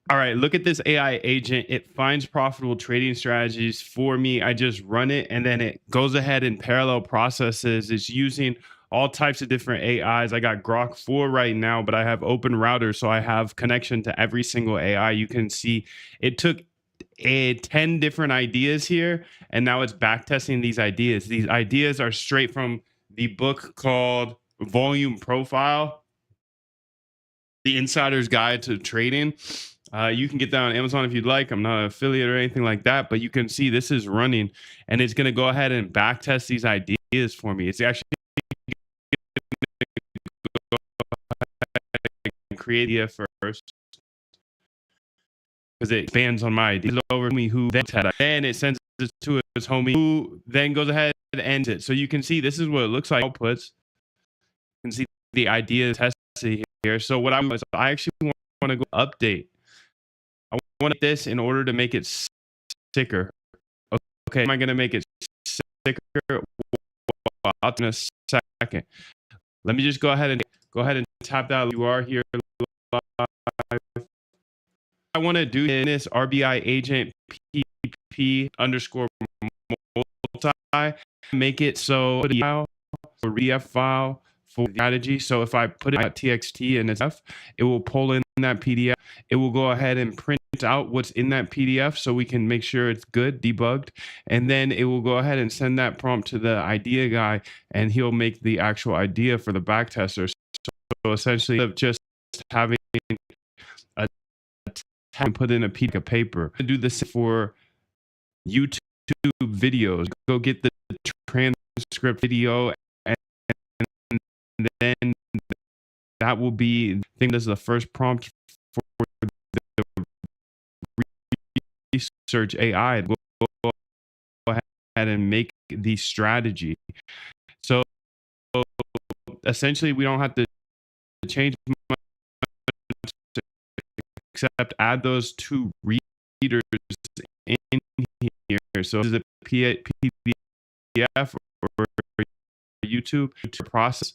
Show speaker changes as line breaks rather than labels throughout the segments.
All right, look at this AI agent. It finds profitable trading strategies for me. I just run it and then it goes ahead and parallel processes. It's using all types of different AIs. I got Grok 4 right now, but I have open router, so I have connection to every single AI. You can see it took 10 different ideas here, and now it's back testing these ideas. These ideas are straight from the book called Volume Profile, The Insider's Guide to Trading. You can get that on Amazon if you'd like. I'm not an affiliate or anything like that, but you can see this is running and it's going to go ahead and back test these ideas for me. It's actually create idea first because it expands on my idea over me who then it sends it to his homie who then goes ahead and ends it. So you can see this is what it looks like outputs. You can see the idea tested here. So what I actually want to go update. I want this in order to make it sicker. Okay, am I going to make it sicker? Well, I'll in a second. Let me just go ahead and tap that UR here. I want to do in this RBI agent PP underscore multi, make it so the ref file for strategy. So if I put it at TXT and it's F, it will pull in that PDF. It will go ahead and print out what's in that PDF so we can make sure it's good, debugged. And then it will go ahead and send that prompt to the idea guy and he'll make the actual idea for the back tester. So essentially of just having a put in a piece of paper. Do this for YouTube videos. Go get the transcript video and then that will be, I think this is the first prompt for the research AI. Go ahead and make the strategy. So essentially we don't have to change much except add those two readers in here. So this is a PDF or YouTube to process.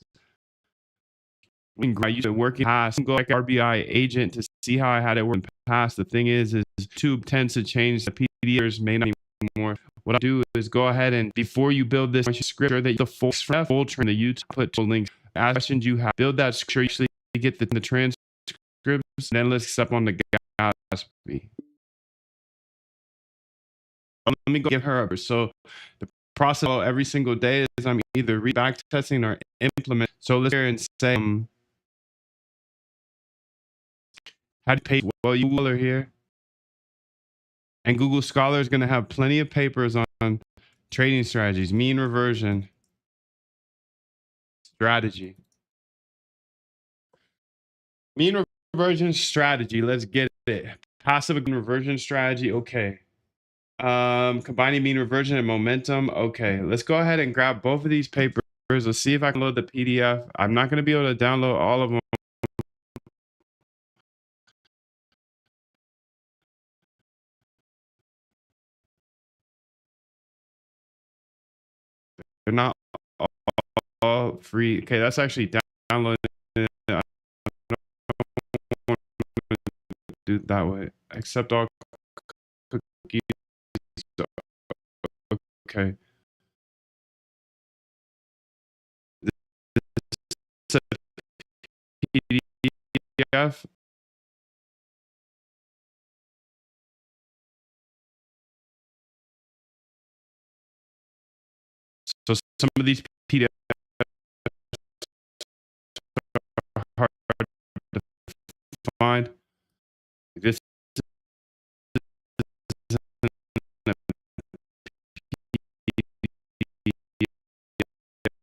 I used to work in past, go like RBI agent to see how I had it work in the past. The thing is YouTube tends to change. The PDFs may not anymore. What I do is go ahead and before you build this script, sure that the full train the YouTube put links, ask questions you have, build that script, you get the transcripts, then let's step on the Gatsby. Let me go give her up. So the process every single day is I'm either back testing or implement. So let's hear and say, how to pay? Well, you are here. And Google Scholar is going to have plenty of papers on trading strategies, mean reversion strategy. Mean reversion strategy. Let's get it. Passive reversion strategy. Okay. Combining mean reversion and momentum. Okay. Let's go ahead and grab both of these papers. Let's see if I can load the PDF. I'm not going to be able to download all of them. They're not all free. Okay, that's actually downloading. I don't do it that way. Accept all cookies. Okay. This is a PDF. So some of these PDFs are hard to find. This is a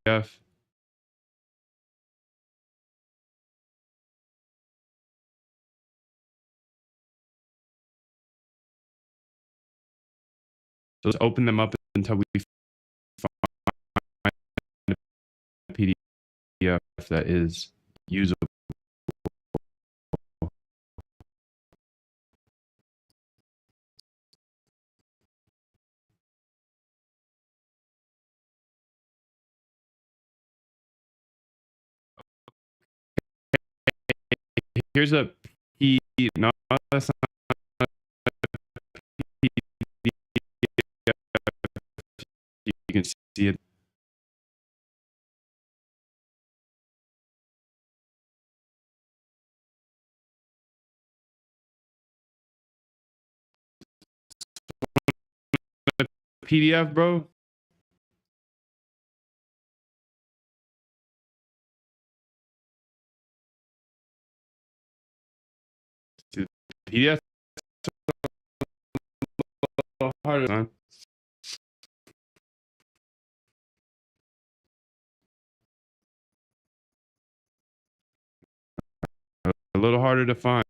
PDF. So let's open them up until we find a PDF that is usable. Here's a P. No, that's see it. PDF, bro. Dude, PDF harder, son. A little harder to find.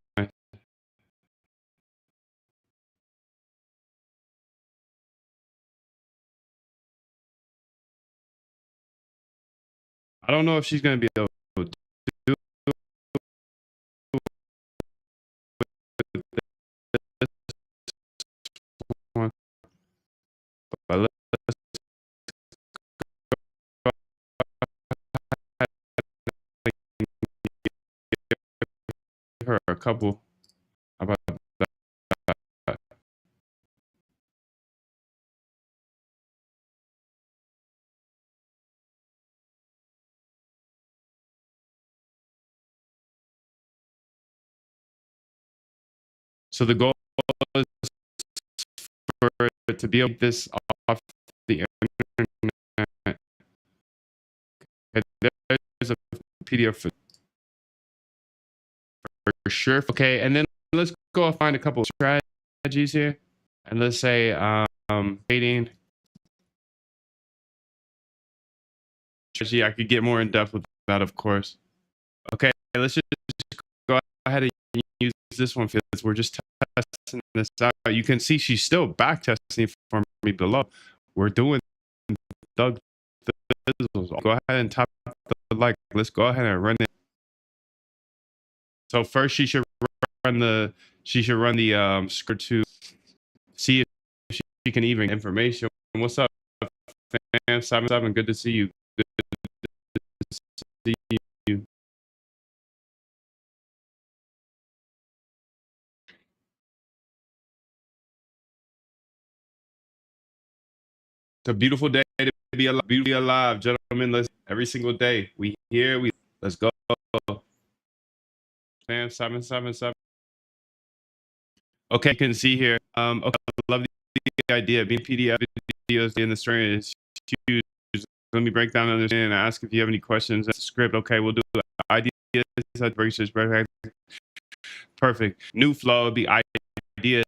I don't know if she's gonna be able to do this one, but let's give her a couple. How about that? So the goal is for it to be able to get this off the internet. Okay, there's a PDF for sure. Okay, and then let's go find a couple of strategies here, and let's say dating strategy. I could get more in depth with that, of course. Okay, let's just go ahead and use this one because we're just testing this out. You can see she's still back testing for me below. We're doing Doug Fizzles. Go ahead and tap the like. Let's go ahead and run it. So first run the she should run the script to see if she can even information. What's up, fam? 77. Good to see you. Good to see you. It's a beautiful day to be alive, gentlemen. Let's every single day. We here. We let's go. Fam 777. Okay, you can see here. Okay, I love the idea. Being PDF videos in the story is huge. Let me break down and understand and ask if you have any questions. That's the script. Okay, we'll do ideas, research, perfect. New flow, the ideas,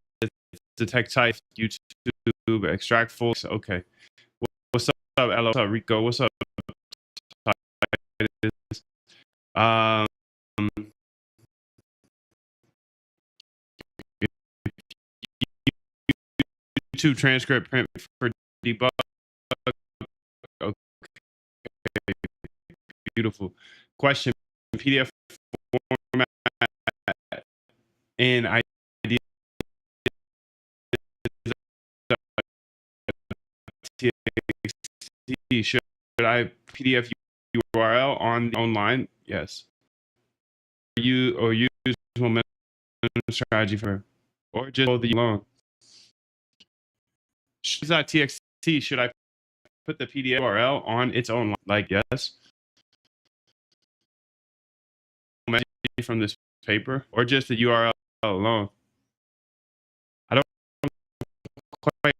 detect type, YouTube, extract full. Okay. What's up, Ella? What's up, Rico? What's up? Um, YouTube transcript print for debug. Okay, beautiful. Question: PDF format and idea. Should I PDF URL on online? Yes. You or use momentum strategy for, or just hold the alone. .txt. Should I put the PDF URL on its own? Like yes. From this paper, or just the URL alone? I don't quite.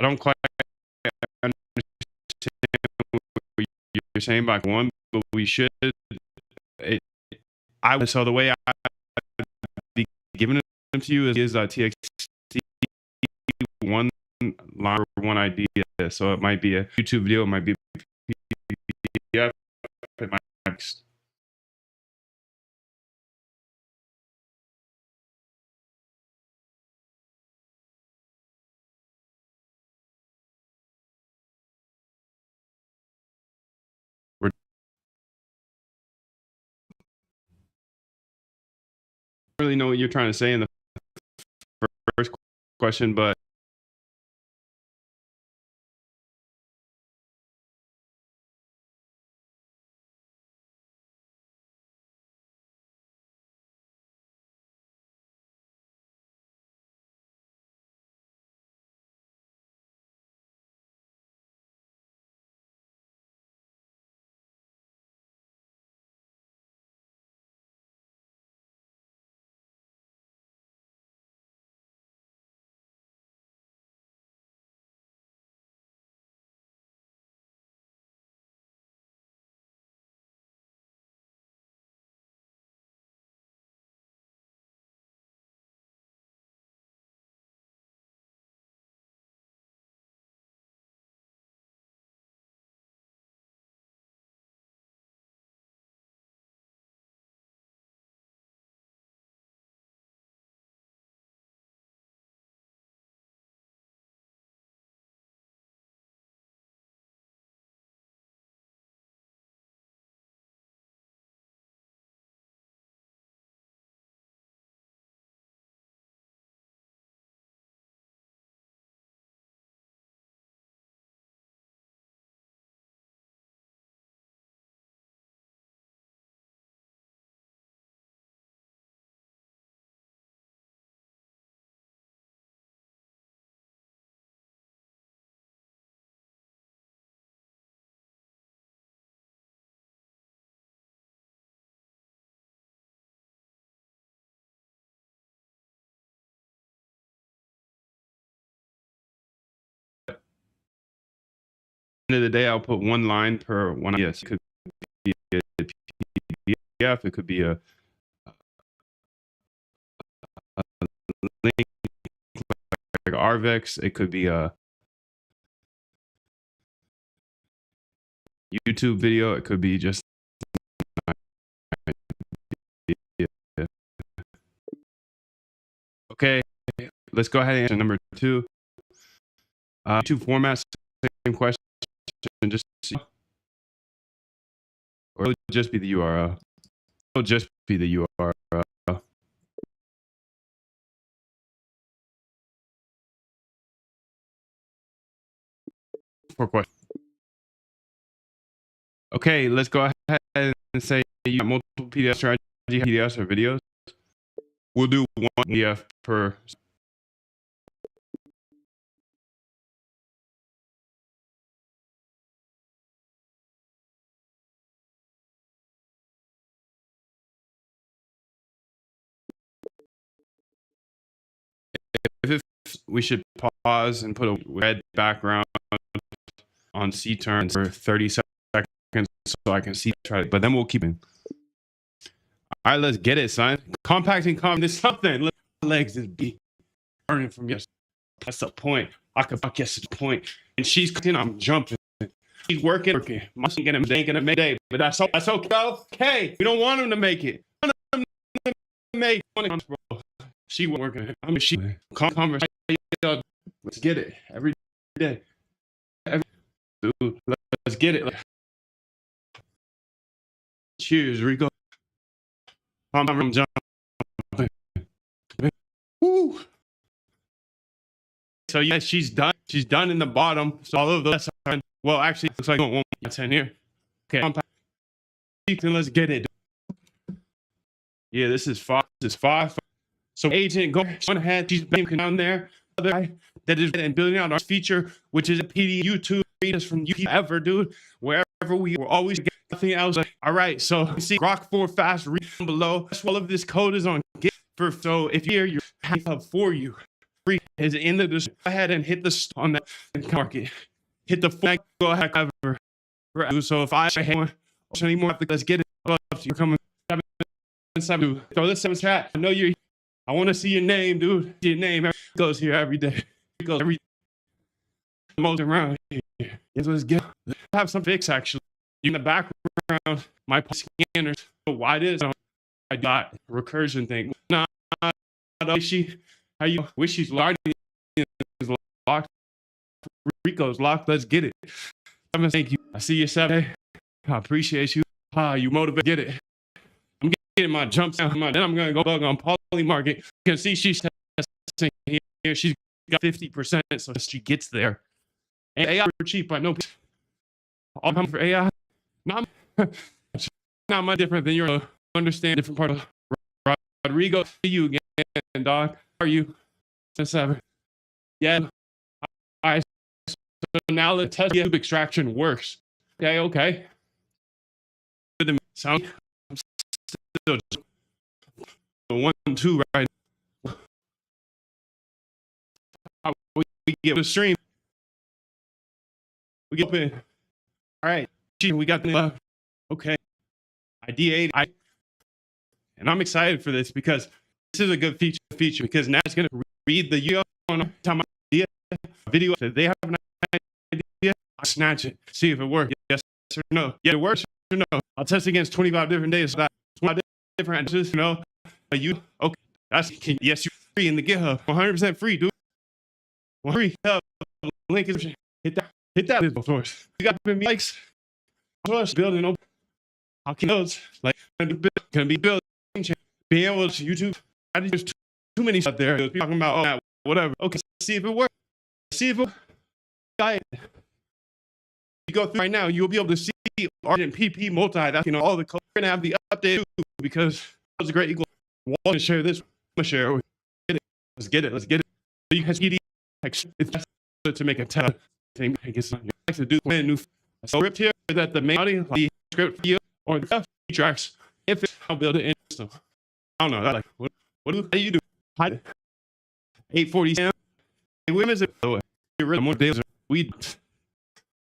I don't quite understand what you're saying by one, but we should. So the way I be giving them to you is txt one line or one idea. So it might be a YouTube video, it might be PDF, it might be text. We're really know what you're trying to say in the first question, but of the day, I'll put one line per one. Yes, it could be a PDF. It could be a link like Arvex. It could be a YouTube video. It could be just okay. Let's go ahead and answer number 2. YouTube formats, same question. Just or it'll just be the URL. It'll just be the URL. For question. Okay, let's go ahead and say you got multiple PDF strategy, PDFs or videos. We'll do one PDF per. If we should pause and put a red background on C turns for 30 seconds so I can see try it, but then we'll keep it. All right, let's get it, son. Compacting is something. Look, my legs is be burning from yesterday. That's the point. I could guess the point. And she's cooking, I'm jumping. She's working. Must get him gonna make it, but that's okay. Okay, we don't want him to make it. We want him to make it. She working. I mean, she conversation. Let's get it every day. Dude, let's get it. Cheers, Rico. I'm jumping. Woo. So yeah, she's done. She's done in the bottom. So all of those. Well, actually, looks like 1 10 here. Okay, let's get it. Yeah, this is 5. This is 5. So agent go ahead. She's been down there. Other guy that is building out our feature, which is a PD YouTube readers from YouTube ever, dude. Wherever we will always get nothing else. Like, all right, so you see Grok 4 fast read below. All of this code is on Git. So if you're your hub for you, free is in the description. Go ahead and hit the on that market. Hit the flag. Go ahead ever. So if I hit anymore, let's get it. You're coming 7. Throw this 7 chat. I know you're. I want to see your name, dude. Your name goes here every day. It goes every most around here. Yes, let's get. I have some fix actually. In the background, my scanners. Why this? I got recursion thing. Nah, wishy. How you wishy's locked? Rico's locked. Let's get it. I'm gonna thank you. I see you 7. I appreciate you. You motivate. Get it. I'm getting my jumps down. Then I'm gonna go bug on Polymarket. You can see she's testing here. She's got 50%, so she gets there. And AI for cheap. I know. All come for AI. Not much different than your understand different part of Rodrigo. See you again, dog. How are you? 7. Yeah. So now the test tube extraction works. Okay. Sound. I'm still 1 2 right now. We get the stream. We get in. All right. We got the okay. ID8. And I'm excited for this because this is a good feature because now it's gonna read the URL on time video. If they have an idea, I'll snatch it. See if it works. Yes or no. Yeah, it works or no. I'll test against 25 different days. 25 different answers, you know. You okay? That's yes, you're free in the GitHub. 100% free, dude. Free. Link is hit that of course. You got likes. Building open. How can those like gonna be built? Being able to YouTube. There's too many stuff there. People talking about whatever. Okay, see if it works. See if it. You go through right now, you'll be able to see Argent PP multi. That's all the code. We're gonna have the update because it was a great equal. Want to share this? I'm gonna share it. Let's get it. So you guys get it's to make a test thing. I guess you like to do new script here that the main audio, the script video or the tracks. If I'll build it in system. I don't know. Like what do you do? 8:40 a.m. Women's more days we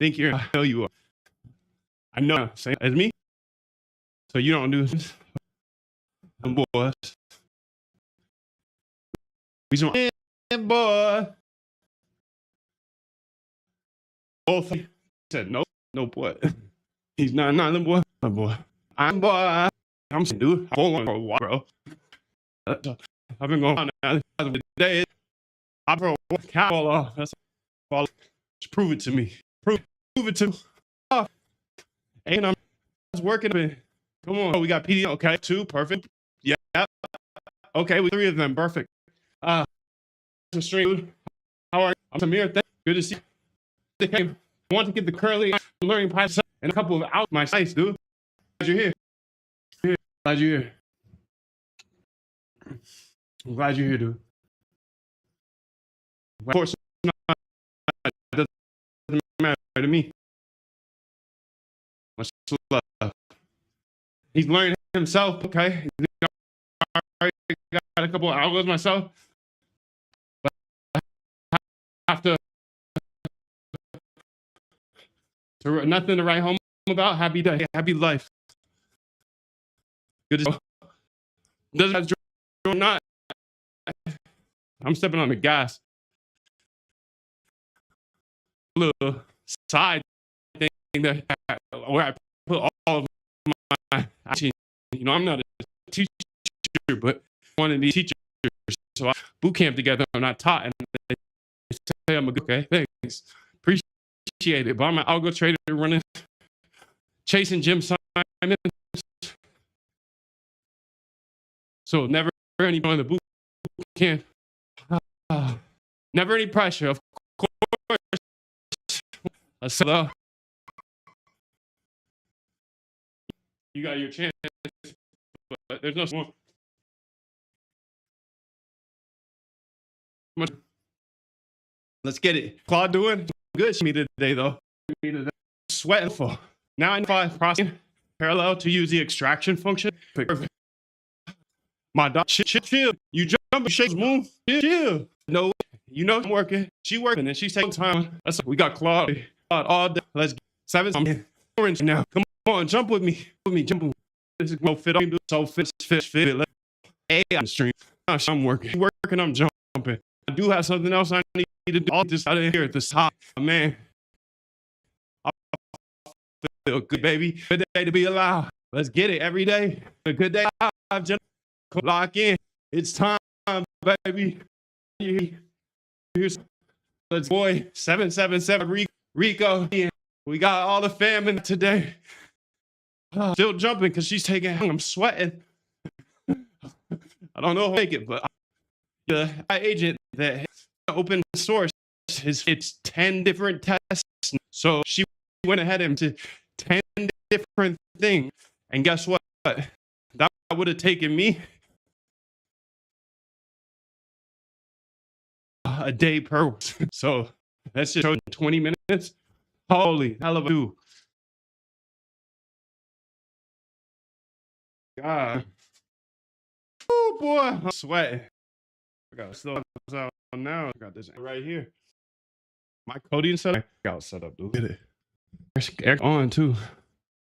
think you're, I know you are. I know, same as me. So you don't do this. Them boys. We some boy. Both said no, no boy. He's not the boy. No boy. I'm boy. I'm saying, dude. Hold on for a while, bro. I've been going on now. Today, I bro cow off. That's all. Just prove it to me. Prove it to me. And I'm working. Come on, we got PD. Okay, 2, perfect. Yeah. Okay, we 3 of them. Perfect. Stream. How are you? I'm Samir. Good to see you. I want to get the curly learning Python and a couple of out my sites, dude. Glad you're here. Glad you're here. I'm glad you're here, dude. Of course, it doesn't matter to me. Much love. He's learning himself. Okay. I got a couple of algos myself. But I have to nothing to write home about. Happy day. Happy life. Good to doesn't not. I'm stepping on the gas. Little side thing that where I put all of my actually, you know, I'm not a teacher, but I want to be a teacher. So I boot camp together. I'm not taught, and they say I'm a good. Okay, thanks, appreciate it. But I'm an algo trader running, chasing Jim Simon. So never any on the boot camp. Never any pressure, of course. So you got your chance, but there's no more. Let's get it. Claude doing good me today, though. Sweating for 9.5 processing parallel to use the extraction function. Perfect. My dog, chill. You jump, shake, move, chill. No, you know I'm working. She working and she's taking time. That's we got Claude all day. Let's get 7. I'm orange now. Come on, jump with me. Jump with me. This is no fit. So fit. Hey, I'm stream. I'm working. I'm jumping. I do have something else I need to do. All this out of here at this top, man. I feel good, baby. Good day to be alive. Let's get it every day. A good day. Lock in. It's time, baby. Here's let's boy 777 Rico. We got all the fam in today. Still jumping because she's taking. I'm sweating. I don't know if I make it, but the agent that open source it's 10 different tests. So she went ahead and to 10 different things, and guess what? That would have taken me a day per. So that's just 20 minutes. Holy hell of a do. God. Oh boy, I'm sweating. I got slow out now. I got this right here. My coding setup. I got set up, dude. Get it. Air on too.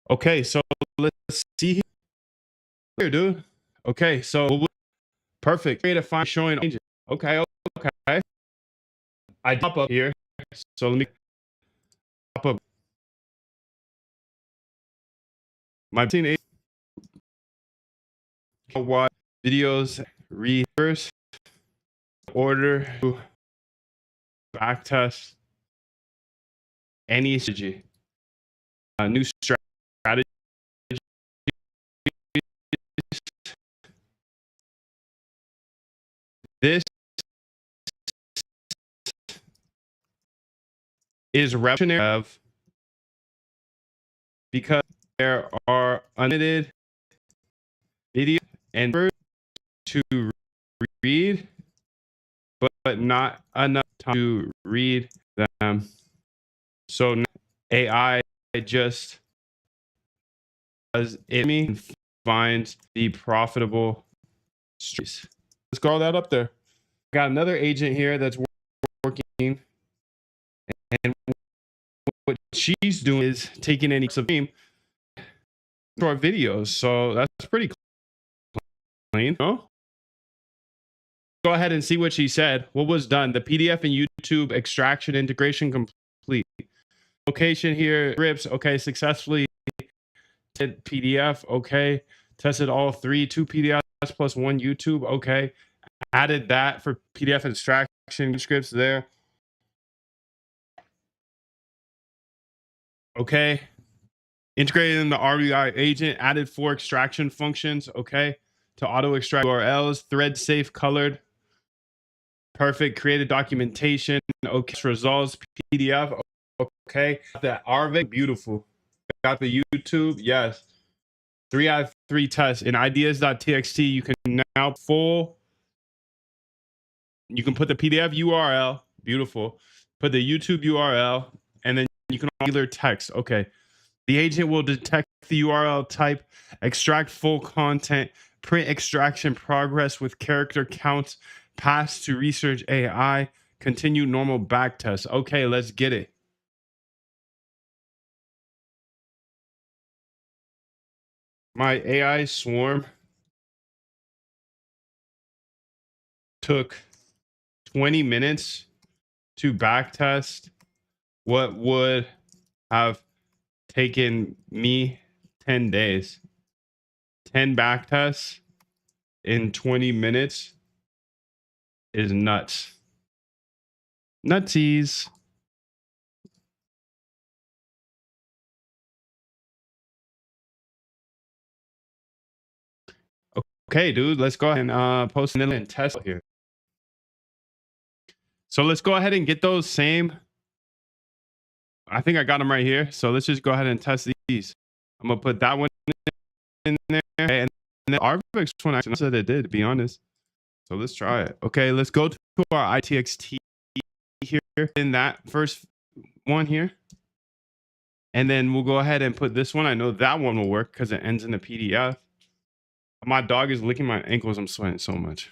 Okay, so let's see here, dude. Okay, so perfect. Create a file showing changes. Okay. I pop up here. So let me pop up my team. Watch videos, reverse order, back test, any strategy, new strategy. This is revolutionary of because there are unlimited video and to read, but not enough time to read them. So AI just does it finds the profitable streets. Let's call that up there. Got another agent here that's working, and what she's doing is taking any of game to our videos. So that's pretty clean. Oh, go ahead and see what she said. What was done? The PDF and YouTube extraction integration complete. Location here, scripts. Okay, successfully did PDF. Okay, tested all three, 2 PDFs plus 1 YouTube. Okay, added that for PDF extraction scripts there. Okay, integrated in the RBI agent, added 4 extraction functions. Okay, to auto extract URLs, thread safe colored. Perfect. Created documentation. Okay, results PDF. Okay, the Arvik, beautiful. Got the YouTube, yes. 3 out of 3 tests in ideas.txt. You can now you can put the PDF URL, beautiful. Put the YouTube URL, and then you can either text. Okay, the agent will detect the URL type, extract full content, print extraction progress with character counts, pass to research AI, continue normal back test. Okay, let's get it. My AI swarm took 20 minutes to back test what would have taken me 10 days. 10 back tests in 20 minutes is nuts. Nutsies. Okay, dude, let's go ahead and post an and test here. So let's go ahead and get those same. I think I got them right here. So let's just go ahead and test these. I'm gonna put that one in there, and the Arvix one actually said it did, to be honest. So let's try it. Okay, let's go to our ITXT here in that first one here. And then we'll go ahead and put this one. I know that one will work because it ends in a PDF. My dog is licking my ankles. I'm sweating so much.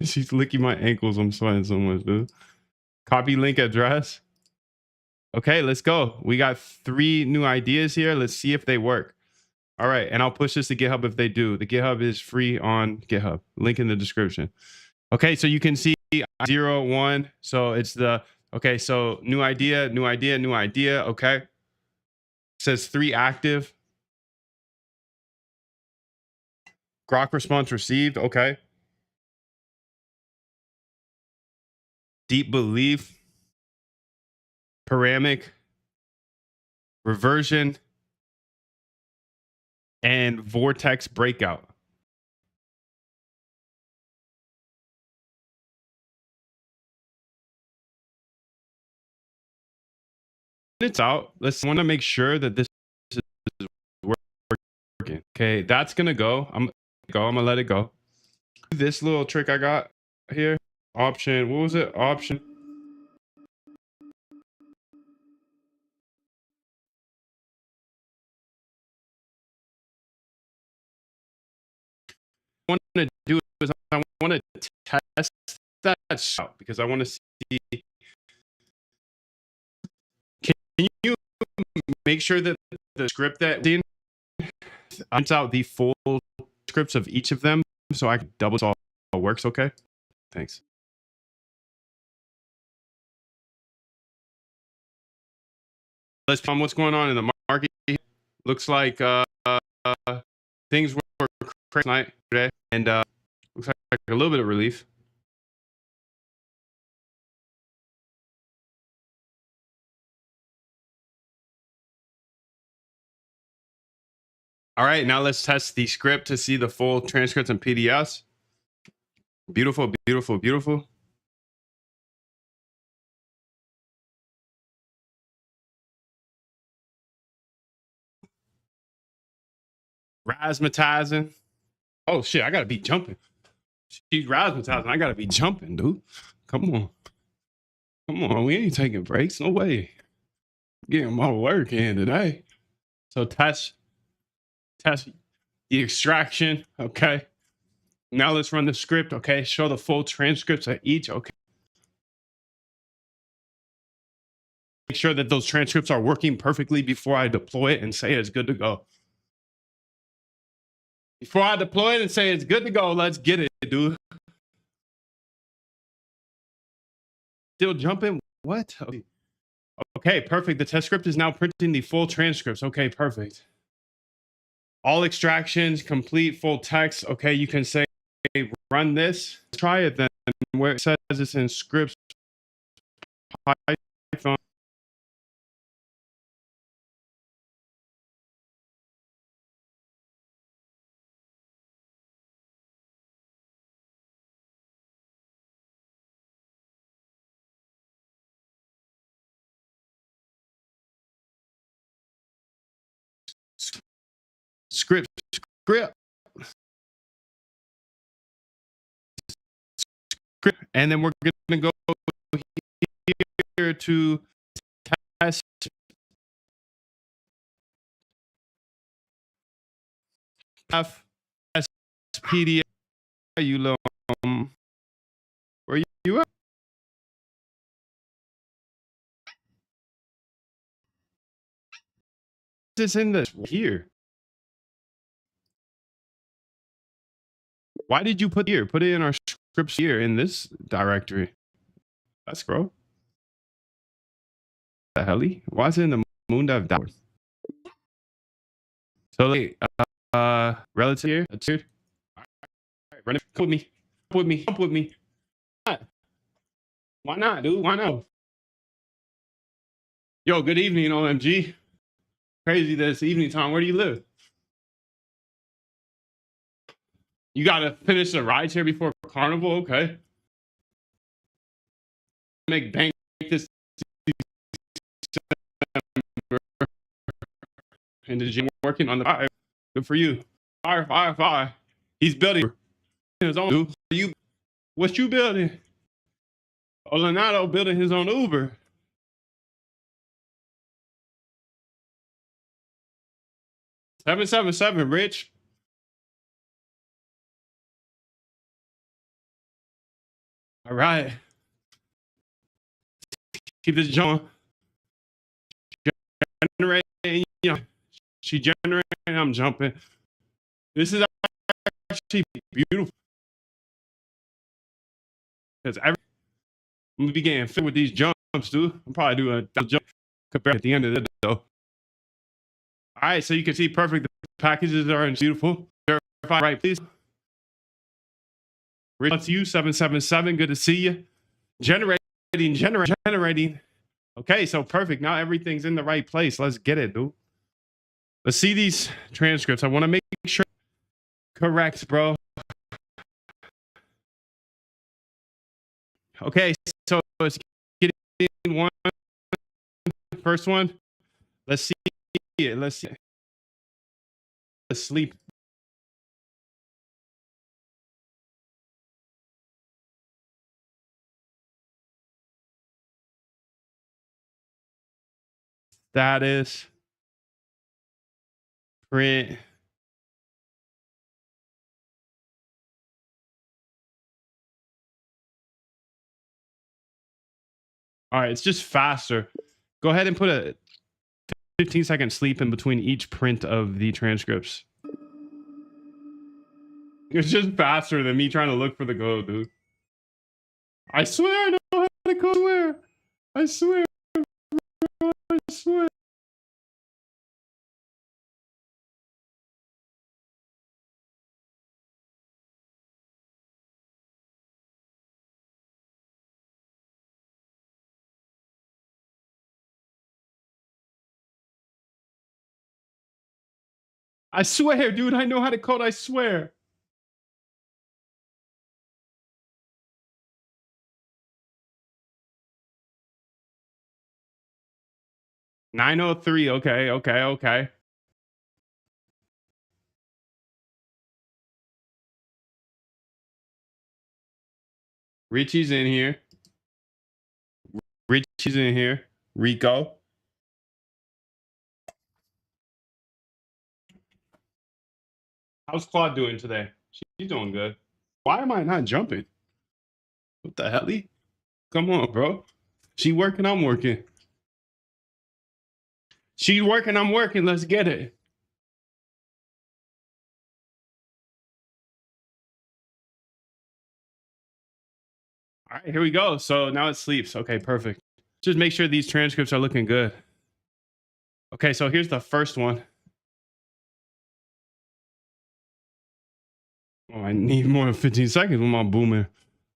She's licking my ankles. I'm sweating so much, dude. Copy link address. Okay, let's go. We got 3 new ideas here. Let's see if they work. All right, and I'll push this to GitHub if they do. The GitHub is free on GitHub. Link in the description. Okay, so you can see 0, 1. So it's the, okay, so new idea, new idea, new idea. Okay. It says 3 active. Grok response received. Okay. Deep belief. Paramic. Reversion. And vortex breakout. It's out. Let's want to make sure that this is working. Okay, that's gonna go. I'm gonna let it go. This little trick I got here. Option. What was it? Option. Want to do is I want to test that out because I want to see. Can you make sure that the script that hunts out the full scripts of each of them so I can double check all works? Okay, thanks. Let's find what's going on in the market. Looks like things were crazy tonight today, and looks like a little bit of relief. All right, now let's test the script to see the full transcripts and PDFs. Beautiful, beautiful, beautiful. Razzmatazing. Oh shit, I gotta be jumping. She's razzmatazing. I gotta be jumping, dude. Come on. Come on. We ain't taking breaks. No way. Getting my work in today. So test the extraction. Okay. Now let's run the script. Okay. Show the full transcripts of each. Okay. sure that those transcripts are working perfectly before I deploy it and say it's good to go. Before I deploy it and say it's good to go, let's get it, dude. Still jumping? What? Okay, perfect. The test script is now printing the full transcripts. Okay, perfect. All extractions complete, full text. Okay, you can say run this. Try it then. Where it says it's in scripts Python. Script. And then we're gonna go here to test PDF. You little where you at? It's in this here. Why did you put here? Put it in our scripts here in this directory. Let's scroll. The helly? Why is it in the Moondive down? So like, relative here. That's here. All right, run it. Come with me. Come with me. Come with me. Why not, dude? Why not? Yo, good evening, OMG. Crazy this evening time. Where do you live? You gotta finish the rides here before Carnival, okay? Make bank this in the gym working on the fire. Good for you. Fire. He's building his own. Dude. What you building? Oh, Leonardo building his own Uber. $777, Rich. All right. Keep this jump. Generating. She generating. I'm jumping. This is actually beautiful. Because I'm gonna be getting fit with these jumps, dude. I'm probably doing a jump compared at the end of it, though. All right, so you can see perfect. The packages are beautiful. Verify right, please. Reach out to you, 777. Good to see you. Generating. Okay, so perfect. Now everything's in the right place. Let's get it, dude. Let's see these transcripts. I want to make sure correct, bro. Okay, so it's getting one. First one. Let's see it. Let's see. Let's sleep. Status. Print. All right, it's just faster. Go ahead and put a 15-second sleep in between each print of the transcripts. It's just faster than me trying to look for the code, dude. I swear I know how to code. I swear. I swear, dude, I know how to code. I swear. $903. Okay. Richie's in here. Rico. How's Claude doing today? She's doing good. Why am I not jumping? What the hell? Come on, bro. She working, I'm working. She's working, I'm working. Let's get it. All right, here we go. So now it sleeps. Okay, perfect. Just make sure these transcripts are looking good. Okay, so here's the first one. Oh, I need more than 15 seconds with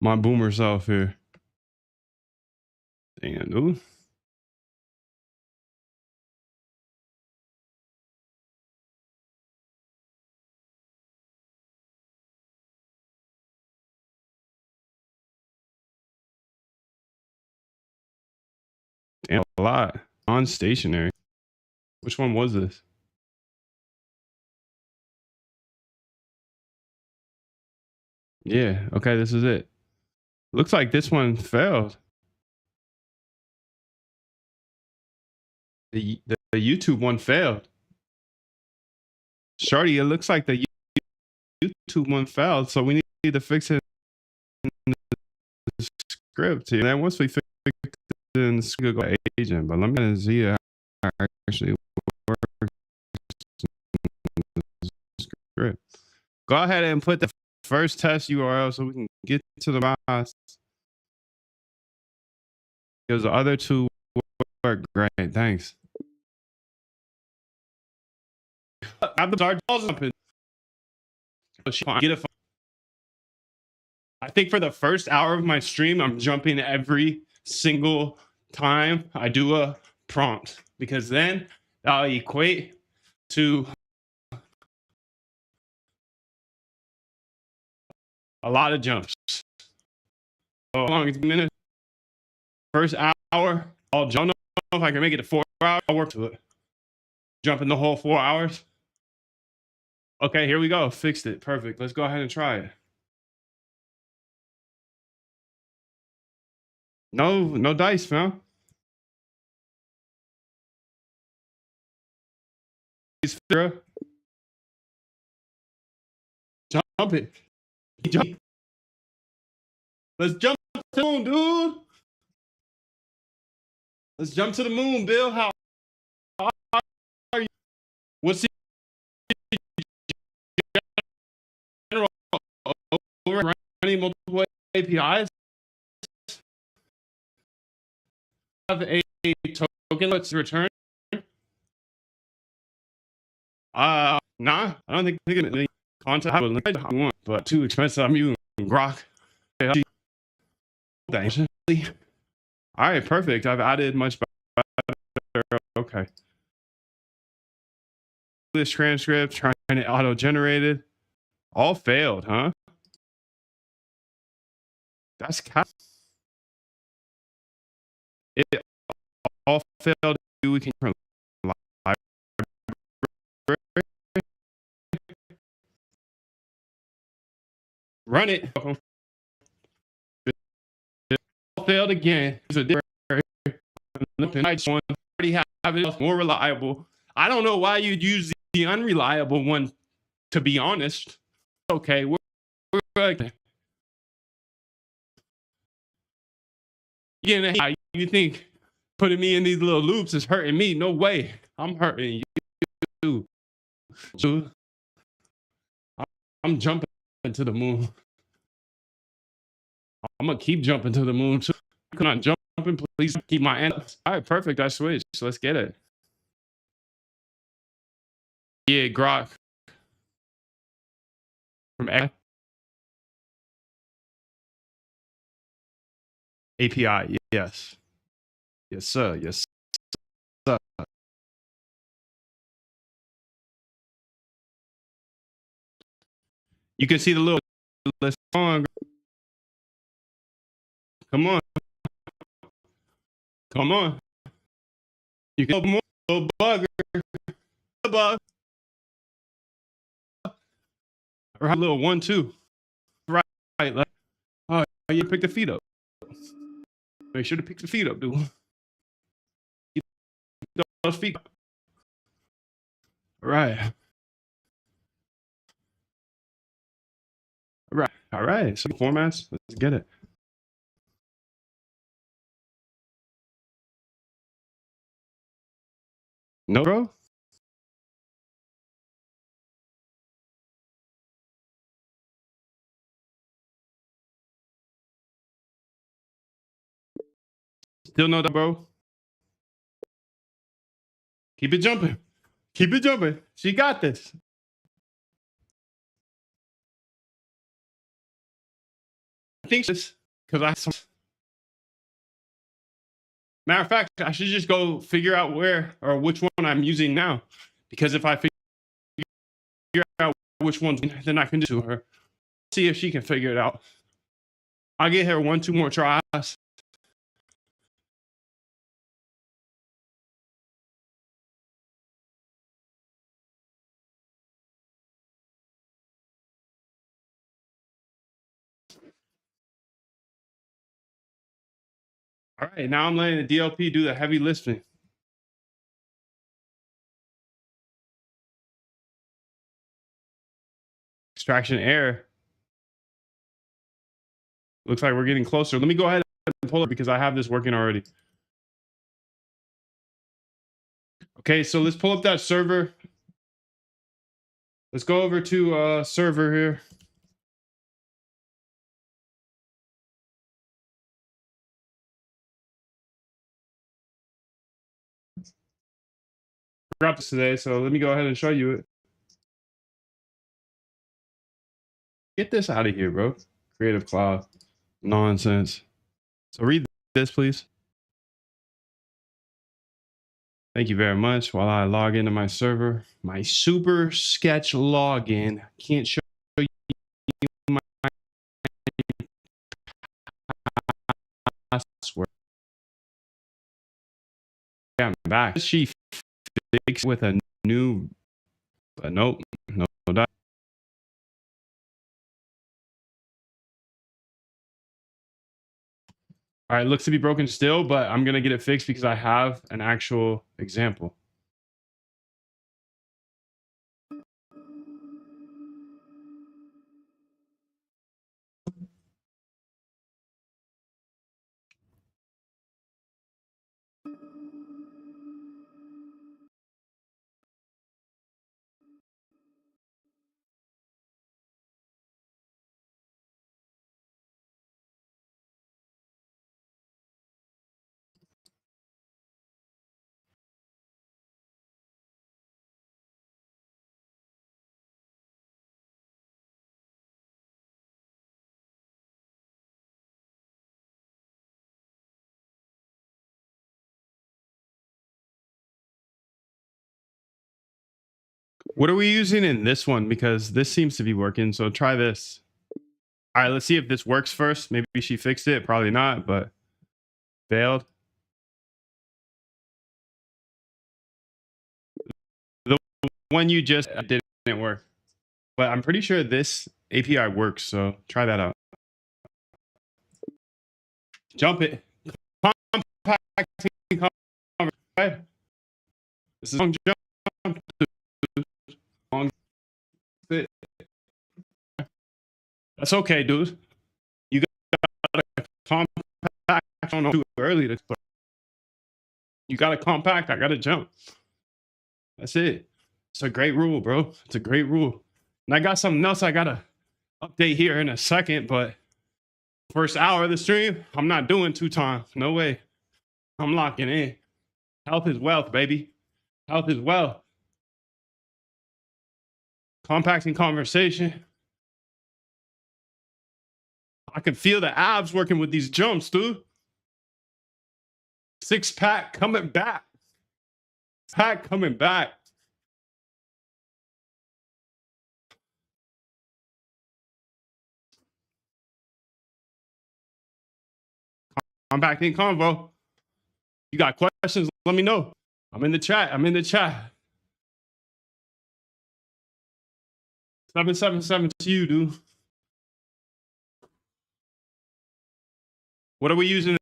my boomer self here. Damn, dude. Damn, a lot. On stationary. Which one was this? Yeah, okay, this is it. Looks like this one failed. The YouTube one failed. Shorty, it looks like the YouTube one failed, so we need to fix it in the script here. And then once we fix it in the Google agent, but let me see how it actually works in the script. Go ahead and put the first test URL so we can get to the mouse. Because the other two work great. Thanks. I'm the start jumping. Get a. I think for the first hour of my stream, I'm jumping every single time I do a prompt because then I'll equate to a lot of jumps. So long as a minute, first hour, I'll jump. I don't know if I can make it to 4 hours. I'll work to it. Jumping the whole 4 hours. Okay, here we go. Fixed it. Perfect. Let's go ahead and try it. No dice, fam. Jump it. Jump. Let's jump to the moon, dude. Let's jump to the moon, Bill. How are you? What's the general running multiple APIs? Have a token let's return. Nah, I don't think any content I want, but too expensive. I'm using Grok. All right, perfect. I've added much better. Okay. This transcript, trying it auto-generated. All failed, huh? That's it all failed. We can run it. It all failed again. It's a different one. Already have it more reliable. I don't know why you'd use the unreliable one. To be honest, okay, we're yeah, you think putting me in these little loops is hurting me? No way. I'm hurting you. So I'm jumping to the moon. I'm gonna keep jumping to the moon too. Can I jumping? Please keep my end. All right, perfect. I switched. So let's get it. Yeah, Grok from API. Yes. Yes, sir. Yes, sir. You can see the little list on. Come on. Come on. You can more little bugger. Bug. Or a little 1, 2. Right. Like, oh, you pick the feet up. Make sure to pick the feet up, dude. Keep those feet up. All right. All right. All right. So formats. Let's get it. No, bro. Still no, bro. Keep it jumping. Keep it jumping. She got this. I think this because matter of fact, I should just go figure out where or which one I'm using now. Because if I figure out which one, then I can do her. See if she can figure it out. I'll get her 1, 2 more tries. All right, now I'm letting the DLP do the heavy lifting. Extraction error. Looks like we're getting closer. Let me go ahead and pull it because I have this working already. Okay, so let's pull up that server. Let's go over to server here. Forgot this today, so let me go ahead and show you it. Get this out of here, bro. Creative Cloud. Nonsense. So read this, please. Thank you very much. While I log into my server, my Super Sketch login. Can't show you my password. Yeah, I'm back. She fixed with a new, but nope, no. All right, looks to be broken still, but I'm gonna get it fixed because I have an actual example. What are we using in this one? Because this seems to be working. So try this. All right, let's see if this works first. Maybe she fixed it. Probably not, but failed. The one you just didn't work. But I'm pretty sure this API works. So try that out. Jump it. This is long jump. Long fit. That's okay, dude. You got a compact. I don't know too early to start. You got a compact. I got to jump. That's it. It's a great rule, bro. It's a great rule. And I got something else I gotta update here in a second, but first hour of the stream, I'm not doing 2 times. No way. I'm locking in. Health is wealth, baby. Health is wealth. Compacting conversation. I can feel the abs working with these jumps, dude. 6-pack coming back. Pack coming back. Compacting convo. You got questions? Let me know. I'm in the chat. 777 to you, dude. What are we using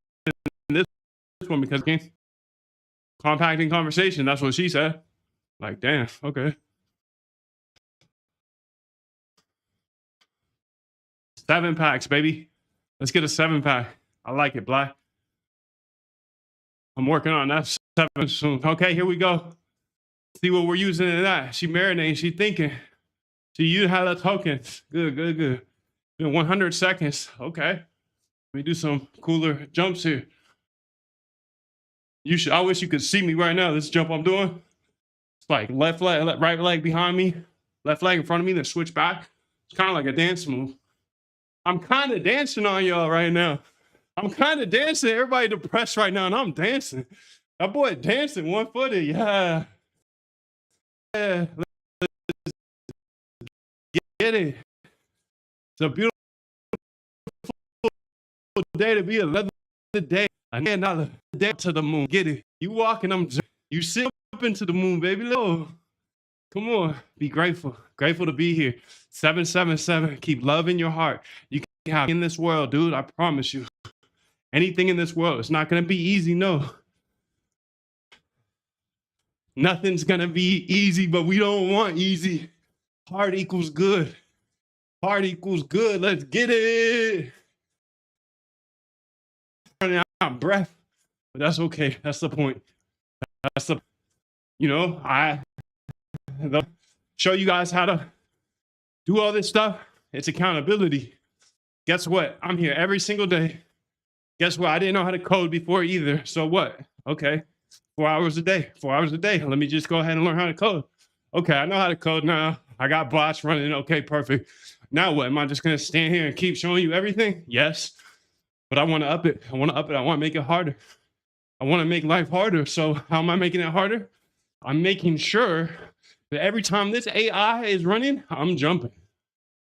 in this one? Because compacting conversation. That's what she said. Like, damn. Okay. 7 packs, baby. Let's get a 7-pack. I like it, Black. I'm working on that 7 soon. Okay, here we go. See what we're using in that. She marinating, she thinking. She used how the tokens. Good, good, good. Been 100 seconds. Okay. Let me do some cooler jumps here. I wish you could see me right now. This jump I'm doing. It's like left leg, right leg behind me, left leg in front of me, then switch back. It's kind of like a dance move. I'm kind of dancing on y'all right now. I'm kind of dancing. Everybody depressed right now, and I'm dancing. That boy dancing, one-footed. Yeah. Yeah. Get it. It's a beautiful day to be another day. Another day to the moon. Get it. You walking, you sit up into the moon, baby. Little. Come on. Be grateful. Grateful to be here. 777. Keep love in your heart. You can have in this world, dude. I promise you. Anything in this world. It's not going to be easy, no. Nothing's going to be easy, but we don't want easy. Hard equals good. Hard equals good. Let's get it. Running out of breath, but that's okay. That's the point. That's the, I show you guys how to do all this stuff. It's accountability. Guess what? I'm here every single day. Guess what? I didn't know how to code before either. So what? Okay. 4 hours a day. 4 hours a day. Let me just go ahead and learn how to code. Okay, I know how to code now. I got bots running. Okay, perfect. Now what? Am I just going to stand here and keep showing you everything? Yes. But I want to up it. I want to make it harder. I want to make life harder. So how am I making it harder? I'm making sure that every time this AI is running, I'm jumping.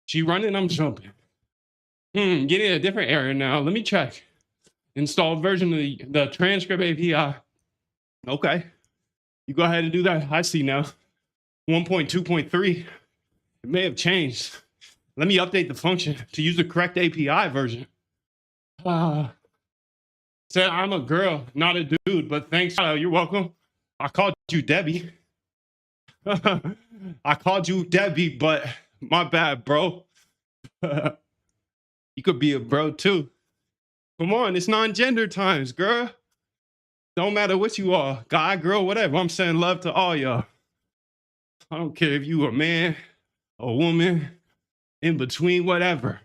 She running, I'm jumping. Getting a different error now. Let me check. Installed version of the transcript API. Okay. You go ahead and do that. I see now. 1.2.3. It may have changed. Let me update the function to use the correct API version. Said I'm a girl, not a dude, but thanks. You're welcome. I called you Debbie. I called you Debbie, but my bad, bro. You could be a bro too. Come on, it's non-gender times, girl. Don't matter what you are, guy, girl, whatever. I'm saying love to all y'all. I don't care if you a man, a woman, in between, whatever.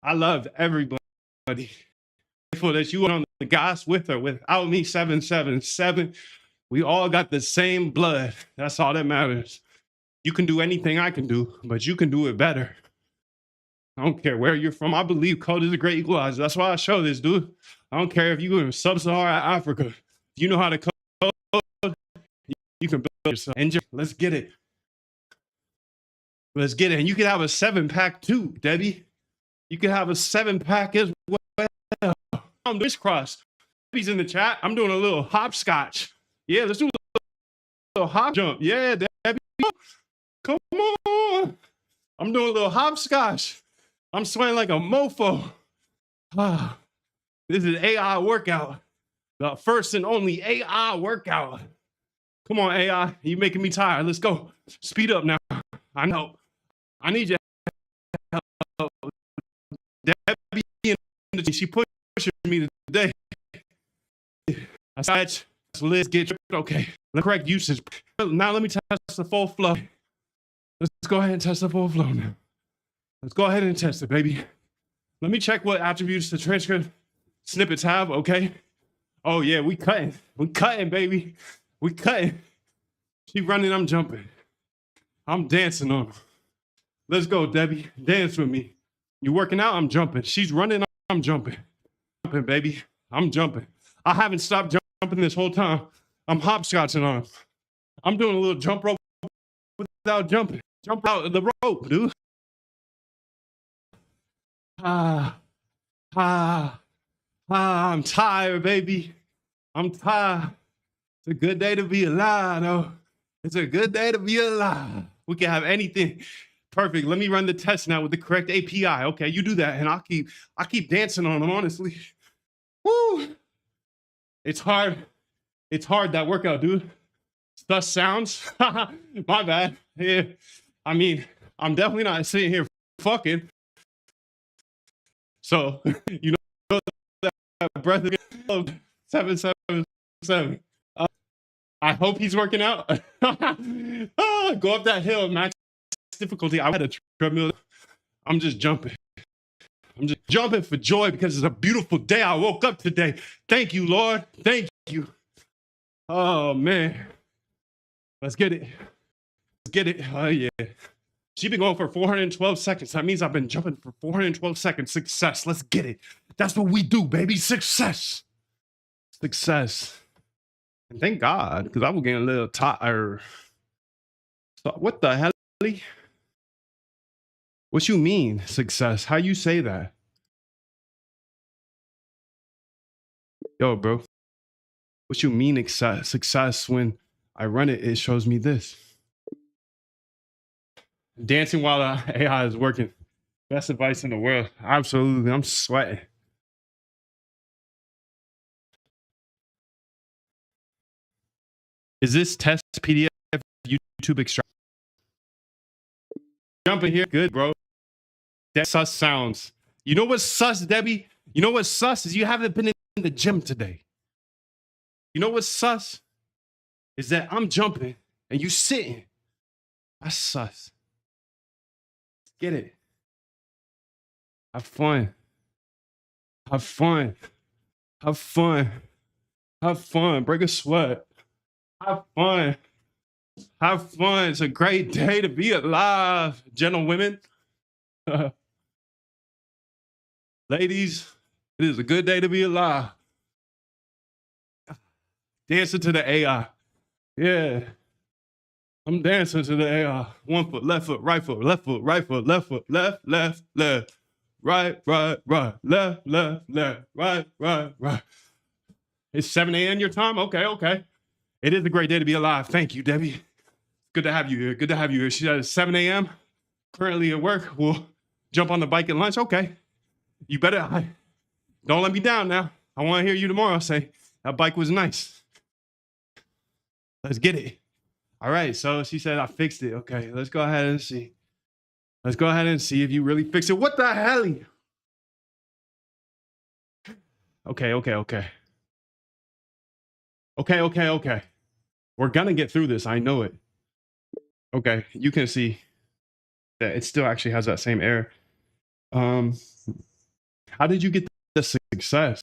I love everybody. Grateful that you were on the gas with or without me. 777. We all got the same blood. That's all that matters. You can do anything I can do, but you can do it better. I don't care where you're from. I believe code is a great equalizer. That's why I show this, dude. I don't care if you're in sub-Saharan Africa. If you know how to code, you can build yourself. And let's get it. Let's get it. And you can have a 7-pack too, Debbie. You can have a 7-pack as well. I'm doing cross. Debbie's in the chat. I'm doing a little hopscotch. Yeah, let's do a little hop jump. Yeah, Debbie. Come on. I'm doing a little hopscotch. I'm swaying like a mofo. This is AI workout. The first and only AI workout. Come on, AI. You're making me tired. Let's go. Speed up now. I know. I need your help. Debbie, she pushing me today. I said, Liz, get okay. The correct usage. Now let me test the full flow. Let's go ahead and test the full flow now. Let's go ahead and test it, baby. Let me check what attributes the transcript snippets have, okay? Oh, yeah, we cutting. We cutting, baby. We cutting. She running, I'm jumping. I'm dancing on her. Let's go, Debbie. Dance with me. You working out? I'm jumping. She's running, I'm jumping. Jumping, baby. I'm jumping. I haven't stopped jumping this whole time. I'm hopscotching on her. I'm doing a little jump rope without jumping. Jump out of the rope, dude. I'm tired, baby. I'm tired. It's a good day to be alive, though. It's a good day to be alive. We can have anything. Perfect. Let me run the test now with the correct API. Okay, you do that, and I'll keep dancing on them, honestly. Woo! It's hard. It's hard, that workout, dude. Thus sounds. My bad. Yeah. I mean, I'm definitely not sitting here fucking. So, you know that breath again. 777. I hope he's working out. Go up that hill, max difficulty. I had a treadmill. I'm just jumping. I'm just jumping for joy because it's a beautiful day. I woke up today. Thank you, Lord. Thank you. Oh, man. Let's get it. Let's get it. Oh, yeah. She's been going for 412 seconds. That means I've been jumping for 412 seconds. Success. Let's get it. That's what we do, baby. Success. Success. And thank God, because I was getting a little tired. So what the hell? What you mean, success? How you say that? Yo, bro. What you mean success when I run it, it shows me this. Dancing while the AI is working. Best advice in the world. Absolutely. I'm sweating. Is this test PDF YouTube extract? Jumping here. Good, bro. That sus sounds. You know what's sus, Debbie? You know what's sus is you haven't been in the gym today. You know what's sus? Is that I'm jumping and you sitting. That's sus. Get it. Have fun. Have fun. Have fun. Have fun. Break a sweat. Have fun. Have fun. It's a great day to be alive, gentlewomen. Ladies, it is a good day to be alive. Dancing to the AI. Yeah. I'm dancing to the AI. 1 foot, left foot, right foot, left foot, right foot, left foot, left, left, left. Right, right, right, left, left, left, right, right, right. It's 7 a.m. your time? Okay, okay. It is a great day to be alive. Thank you, Debbie. Good to have you here. Good to have you here. She said it's 7 a.m. Currently at work. We'll jump on the bike at lunch. Okay. You better, don't let me down now. I want to hear you tomorrow say, that bike was nice. Let's get it. All right. So she said, I fixed it. Okay. Let's go ahead and see. Let's go ahead and see if you really fix it. What the hell? Okay, okay, okay. Okay, okay, okay. We're going to get through this. I know it. Okay. You can see that it still actually has that same error. How did you get the success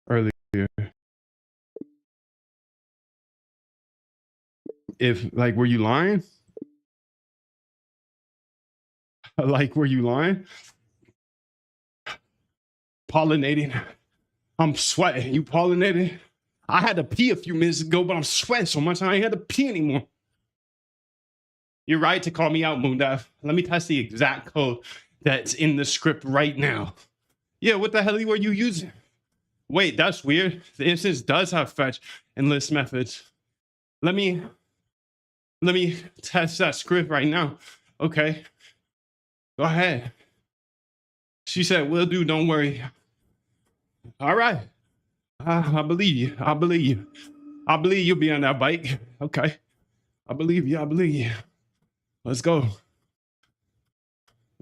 earlier? If, like, were you lying? Like, were you lying? Pollinating. I'm sweating. You pollinating? I had to pee a few minutes ago, but I'm sweating so much I ain't had to pee anymore. You're right to call me out, Moondive. Let me test the exact code that's in the script right now. Yeah, what the hell were you using? Wait, that's weird. The instance does have fetch and list methods. Let me test that script right now. Okay. Go ahead. She said, will do, don't worry. All right. I believe you. I believe you. I believe you'll be on that bike. Okay. I believe you. I believe you. Let's go.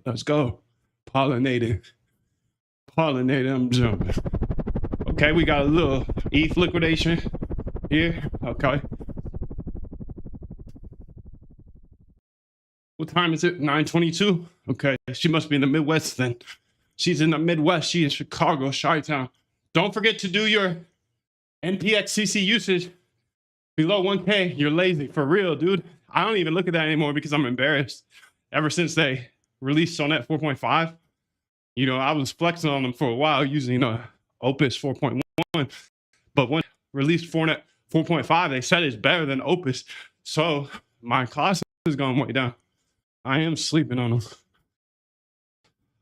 Let's go. Pollinating. Pollinating. I'm jumping. Okay, we got a little ETH liquidation here. Okay. What time is it? 9:22. Okay. She must be in the Midwest then. She's in the Midwest. She's in Chicago, Chi-Town. Don't forget to do your NPXCC usage below 1K. You're lazy. For real, dude. I don't even look at that anymore because I'm embarrassed. Ever since they released Sonnet 4.5, you know, I was flexing on them for a while using Opus 4.1. But when released Sonnet 4.5, they said it's better than Opus. So my cost is going way down. I am sleeping on them.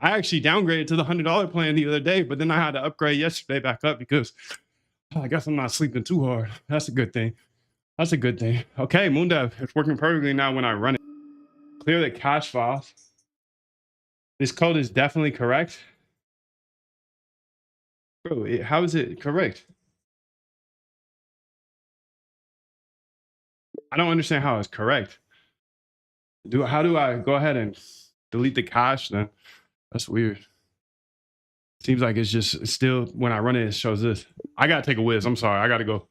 I actually downgraded to the $100 plan the other day, but then I had to upgrade yesterday back up because I guess I'm not sleeping too hard. That's a good thing. That's a good thing. Okay, Moondev, it's working perfectly now when I run it. Clear the cache files. This code is definitely correct. Bro, how is it correct? I don't understand how it's correct. How do I go ahead and delete the cache then? That's weird. Seems like it's still, when I run it, it shows this. I gotta take a whiz. I'm sorry. I gotta go.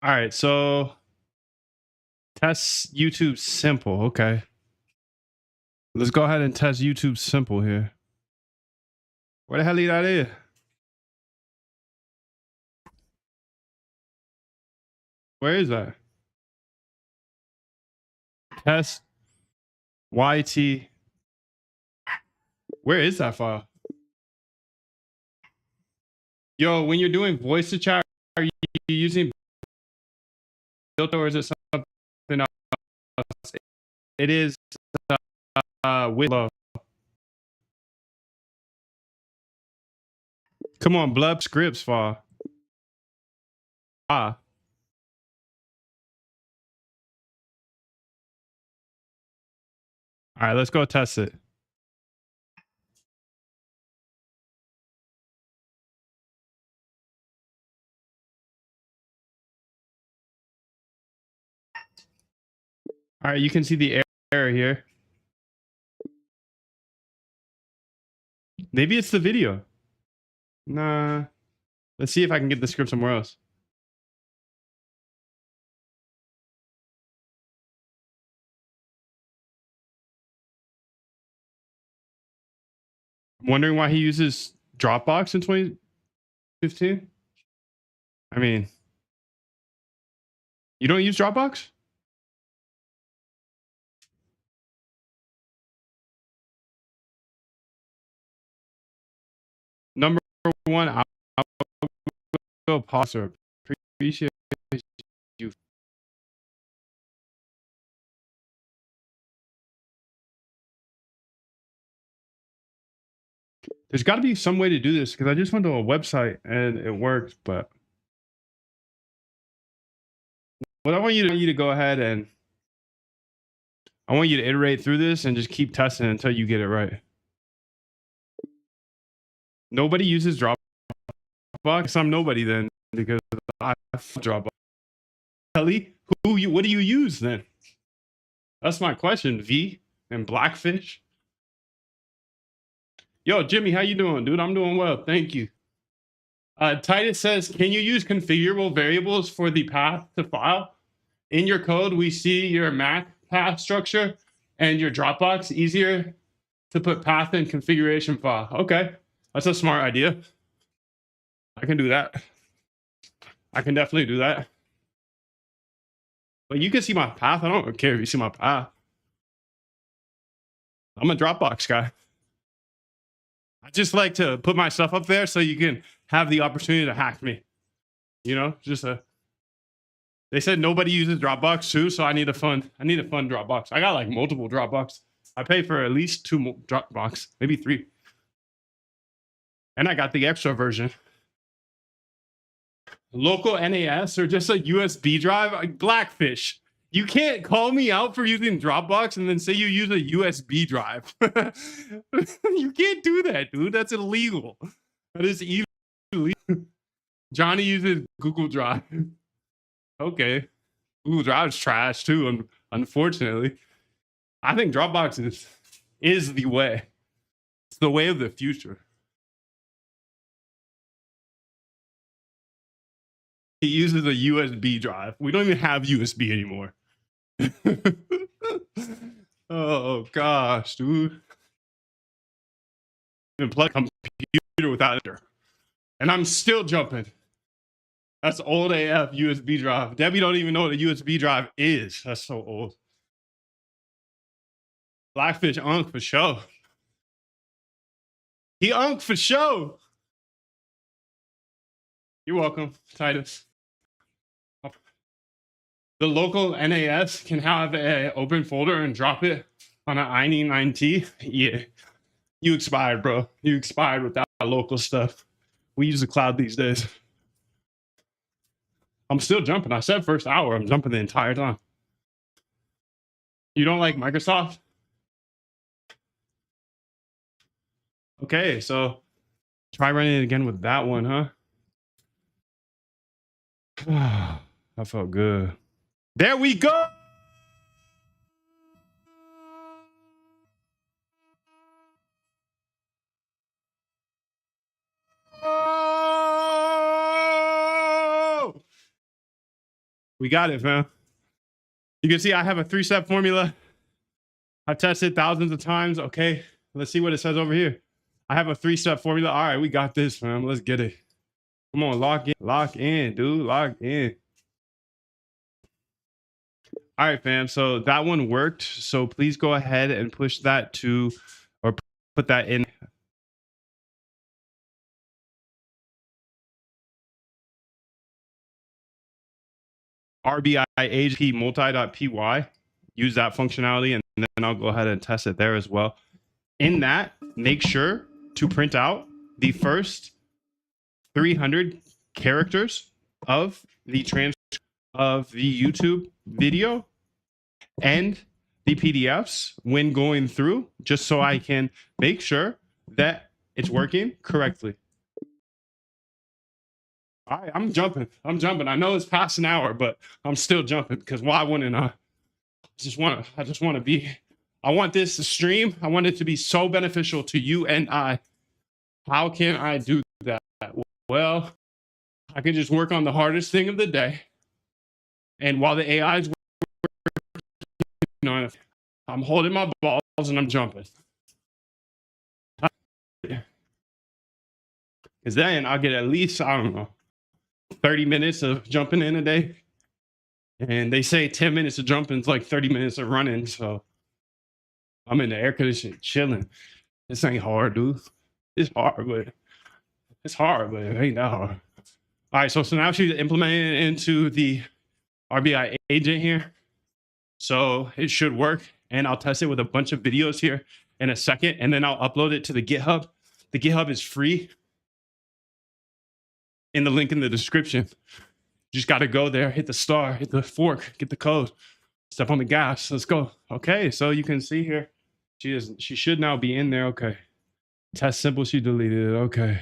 All right, so test YouTube Simple. Okay. Let's go ahead and test YouTube Simple here. Where the hell that is? Where is that? Test YT. Where is that file? Yo, when you're doing voice to chat, are you using filter or is it something else? It is Willow. Come on, Blub scripts file. Ah. All right, let's go test it. All right, you can see the error here. Maybe it's the video. Nah. Let's see if I can get the script somewhere else. I'm wondering why he uses Dropbox in 2015. I mean, you don't use Dropbox? Number one, I will pause or appreciate you. There's got to be some way to do this because I just went to a website and it works. But what I want you to go ahead and I want you to iterate through this and just keep testing until you get it right. Nobody uses Dropbox. I'm nobody then because I Dropbox. Kelly, what do you use then? That's my question. V and Blackfish. Yo, Jimmy, how you doing, dude? I'm doing well, thank you. Titus says, can you use configurable variables for the path to file? In your code, we see your Mac path structure and your Dropbox. Easier to put path in configuration file. Okay, that's a smart idea. I can do that. I can definitely do that. But you can see my path. I don't care if you see my path. I'm a Dropbox guy. I just like to put my stuff up there so you can have the opportunity to hack me. You know, just a. They said nobody uses Dropbox too, so I need a fun Dropbox. I got like multiple Dropbox. I pay for at least 2 Dropbox, maybe 3. And I got the extra version. Local NAS or just a USB drive, like Blackfish. You can't call me out for using Dropbox and then say you use a USB drive. You can't do that, dude. That's illegal. That is illegal. Johnny uses Google Drive. Okay. Google Drive's trash too, unfortunately. I think Dropbox is the way. It's the way of the future. He uses a USB drive. We don't even have USB anymore. Oh gosh, dude. And plug a computer without it. And I'm still jumping. That's old AF USB drive. Debbie don't even know what a USB drive is. That's so old. Blackfish unk for show. He unk for show. You're welcome, Titus. The local NAS can have an open folder and drop it on an INI9T. Yeah, you expired, bro. You expired with that local stuff. We use the cloud these days. I'm still jumping. I said first hour. I'm jumping the entire time. You don't like Microsoft? Okay, so try running it again with that one, huh? That felt good. There we go. We got it, fam. You can see I have a 3-step formula. I've tested thousands of times. Okay, let's see what it says over here. I have a 3-step formula. All right, we got this, fam. Let's get it. Come on, lock in, dude, lock in. All right, fam. So that one worked. So please go ahead and push that to, or put that in. RBI AGP multi.py. Use that functionality, and then I'll go ahead and test it there as well. In that, make sure to print out the first 300 characters of the transcript of the YouTube video and the PDFs when going through, just so I can make sure that it's working correctly. All right, I'm jumping. I know it's past an hour, but I'm still jumping because why wouldn't I? I just want to be, I want this to stream. I want it to be so beneficial to you and I. How can I do that? Well, I can just work on the hardest thing of the day. And while the AI is working on it, I'm holding my balls and I'm jumping. Because then I'll get at least, I don't know, 30 minutes of jumping in a day. And they say 10 minutes of jumping is like 30 minutes of running. So I'm in the air conditioning, chilling. This ain't hard, dude. It's hard, but it ain't that hard. All right, so now she's implementing it into the RBI agent here. So it should work. And I'll test it with a bunch of videos here in a second. And then I'll upload it to the GitHub. The GitHub is free in the link in the description. Just got to go there, hit the star, hit the fork, get the code, step on the gas. Let's go. Okay, so you can see here, she should now be in there. Okay. Test simple, she deleted it. Okay.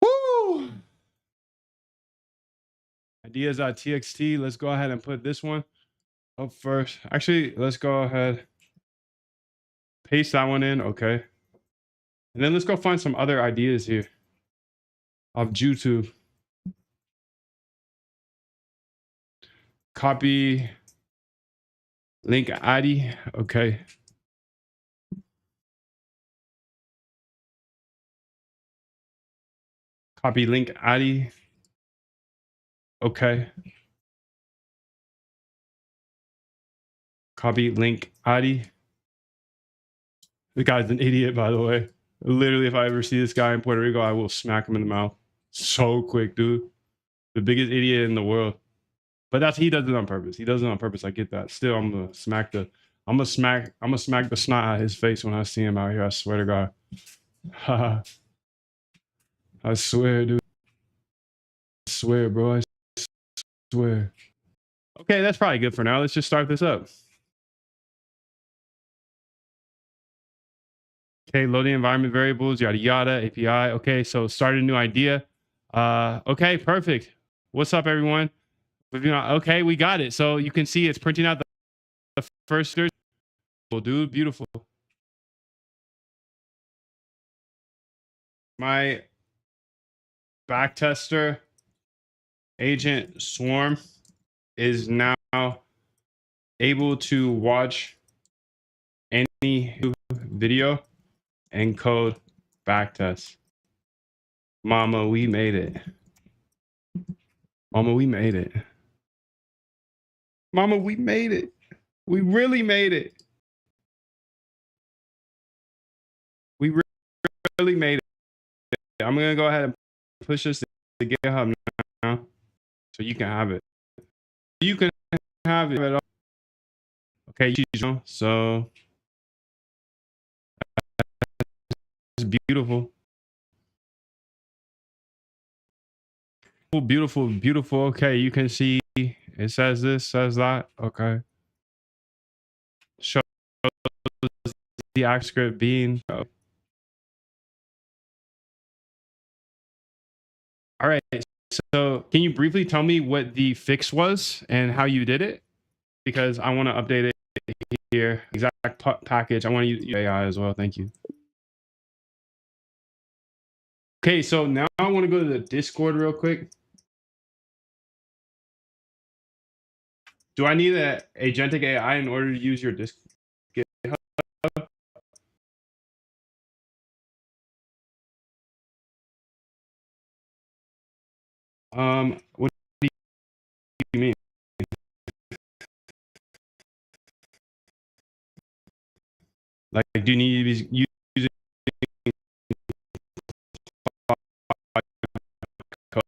Woo! Ideas.txt. Let's go ahead and put this one up first. Actually, let's go ahead. Paste that one in. Okay. And then let's go find some other ideas here of YouTube. Copy link ID. Okay. Copy link ID. Okay. Copy link ID. The guy's an idiot, by the way. Literally, if I ever see this guy in Puerto Rico, I will smack him in the mouth. So quick, dude. The biggest idiot in the world. But he does it on purpose. He does it on purpose. I get that. Still, I'm gonna smack the snot out of his face when I see him out here. I swear to God. I swear, dude. I swear, bro. I swear. Okay, that's probably good for now. Let's just start this up. Okay, loading environment variables, yada yada, API. Okay, so start a new idea. Okay, perfect. What's up, everyone? Okay, we got it. So you can see it's printing out the first dude, beautiful. My backtester agent Swarm is now able to watch any video and code backtest. Mama, we made it. Mama, we made it. Mama, we made it. We really made it. We really made it. I'm going to go ahead and push this to GitHub now so you can have it. You can have it. Okay, so it's beautiful. Beautiful, beautiful. Okay, you can see it says this, says that. Okay. Show the act script being. All right. So can you briefly tell me what the fix was and how you did it? Because I want to update it here. Exact package. I want to use AI as well. Thank you. Okay, so now I want to go to the Discord real quick. Do I need an agentic AI in order to use your GitHub? What do you mean? Like, do you need to be using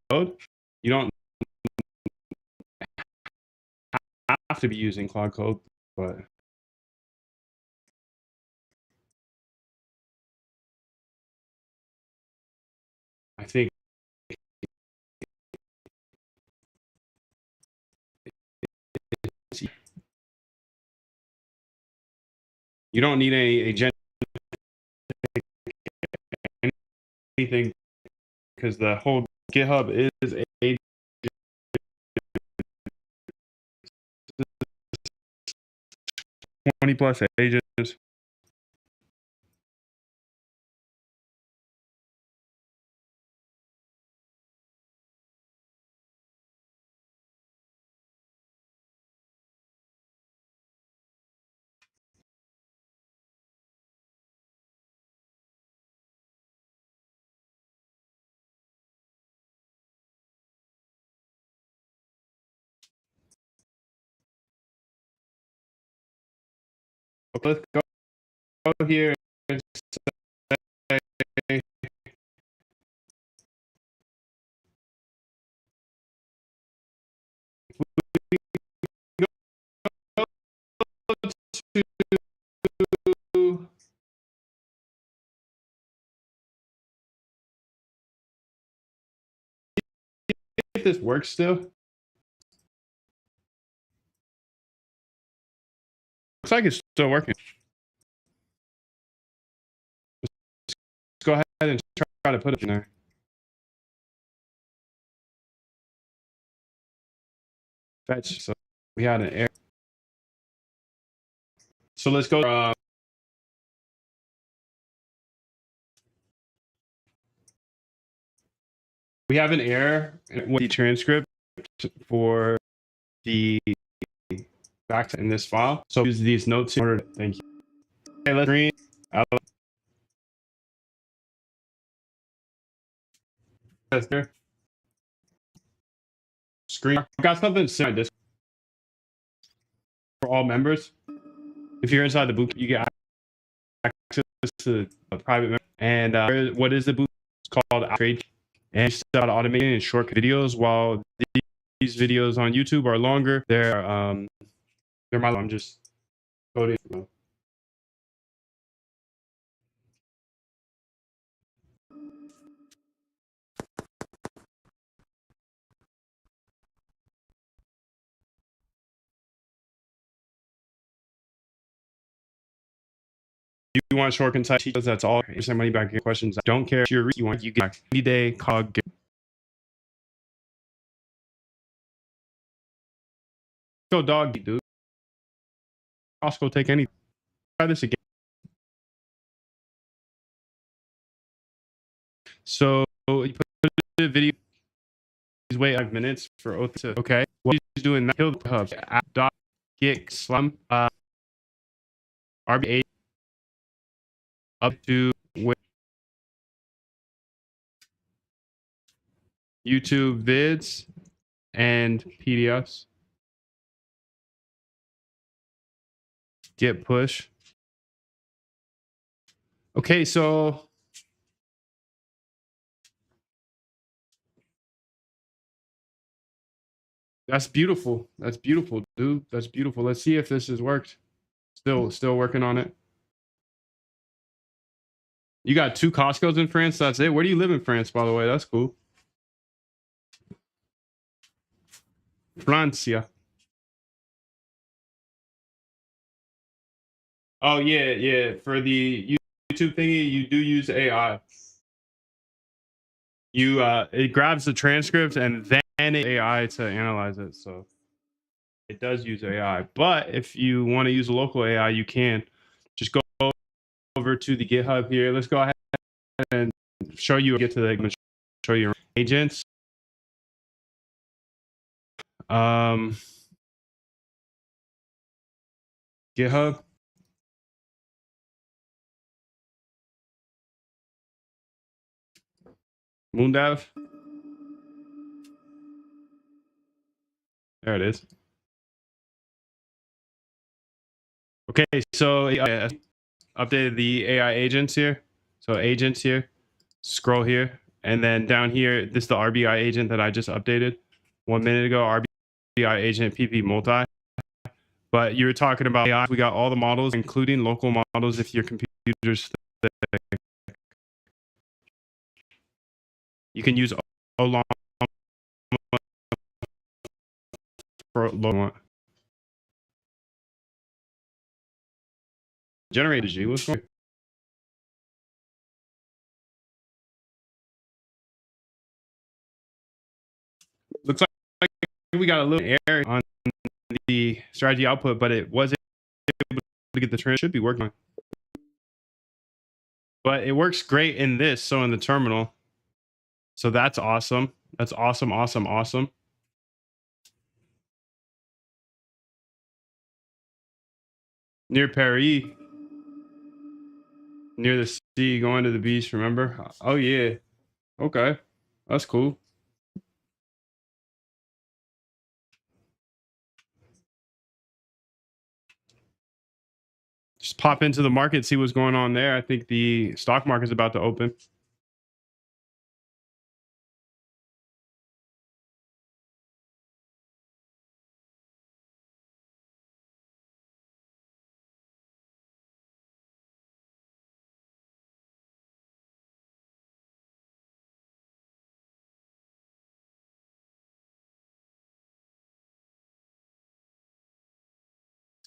code? You don't have to be using Claude Code, but I think you don't need any agent anything because the whole GitHub is a 20 plus agents. Let's go here and say to if this works still. Looks like it's still working. Let's go ahead and try to put it in there. Fetch. So we had an error. So let's go. We have an error with the transcript for the back in this file. So use these notes in order. Thank you. Okay, let's read. There. Screen. I've got something similar this for all members. If you're inside the boot, you get access to a private member. And what is the boot? It's called Trade. And it's about automating and short videos. While these videos on YouTube are longer, they're my. I'm just coding. You want short concise teachers? That's all. Send money back. Your questions. I don't care if you want. You get 90-day cog. Go dog, dude. Costco take any. Try this again. So you put the video. Please wait 5 minutes for Oath to. Okay. What he's doing now. Kill the hub. Dot get slum. RBA up to YouTube vids and PDFs. Git push. Okay, so that's beautiful. That's beautiful, dude. That's beautiful. Let's see if this has worked. Still working on it. You got 2 Costco's in France. That's it. Where do you live in France, by the way? That's cool. Francia. Oh yeah. For the YouTube thingy, you do use AI. You it grabs the transcript and then AI to analyze it. So it does use AI. But if you want to use a local AI, you can just go over to the GitHub here. Let's go ahead and show you. Get to the show you agents. GitHub. Moondev. There it is. Okay, so updated the AI agents here. So agents here, scroll here, and then down here, this is the RBI agent that I just updated 1 minute ago. RBI agent PP multi. But you were talking about AI. We got all the models, including local models. If your computer's thick, you can use Ollama for low. Generated G. What's going on? Looks like we got a little error on the strategy output, but it wasn't able to get the trend. Should be working on. But it works great in this. So in the terminal. So that's awesome. That's awesome, awesome, awesome. Near Paris, near the sea, going to the beach. Remember? Oh yeah. Okay, that's cool. Just pop into the market, see what's going on there. I think the stock market is about to open.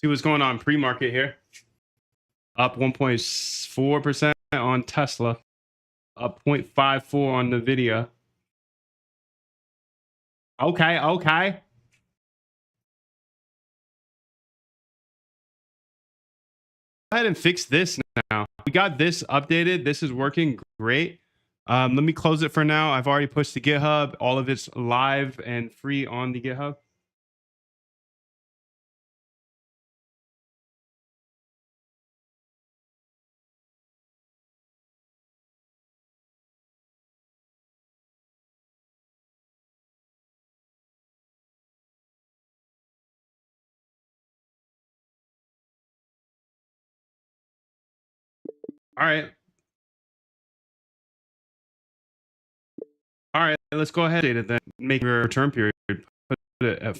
See what's going on pre-market here. Up 1.4% on Tesla. Up 0.54 on Nvidia. Okay, okay. Go ahead and fix this now. We got this updated. This is working great. Let me close it for now. I've already pushed to GitHub. All of it's live and free on the GitHub. All right. All right. Let's go ahead and then make a return period. Put it at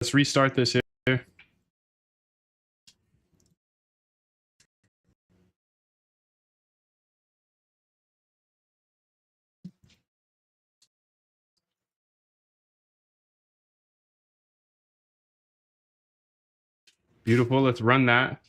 let's restart this here. Beautiful. Let's run that.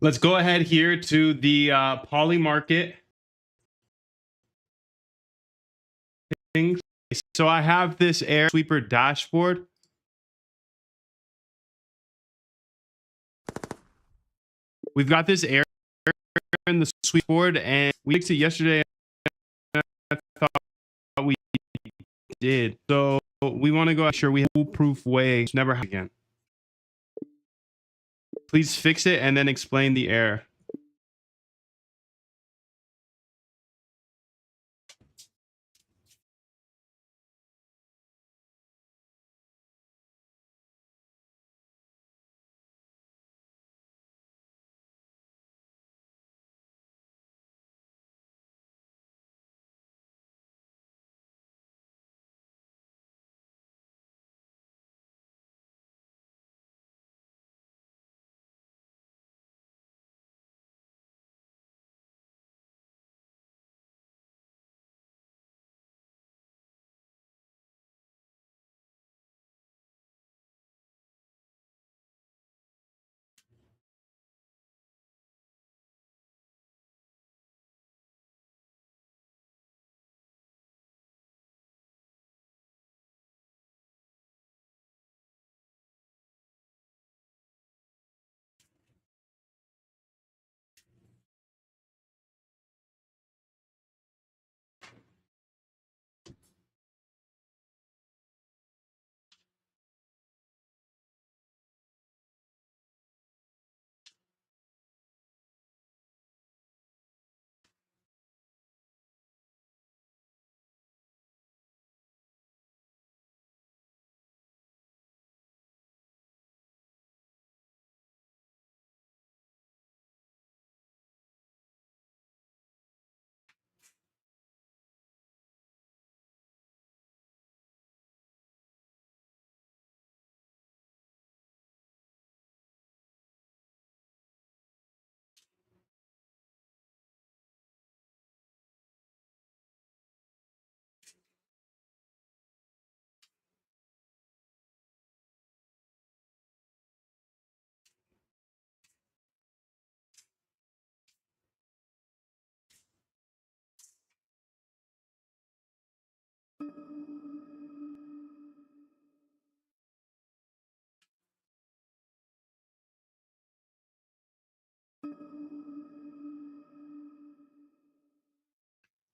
Let's go ahead here to the poly market things. So I have this air sweeper dashboard. We've got this air in the sweep board, and we fixed it yesterday. I thought we did. So we want to go sure we have a foolproof way to never happen again. Please fix it and then explain the error.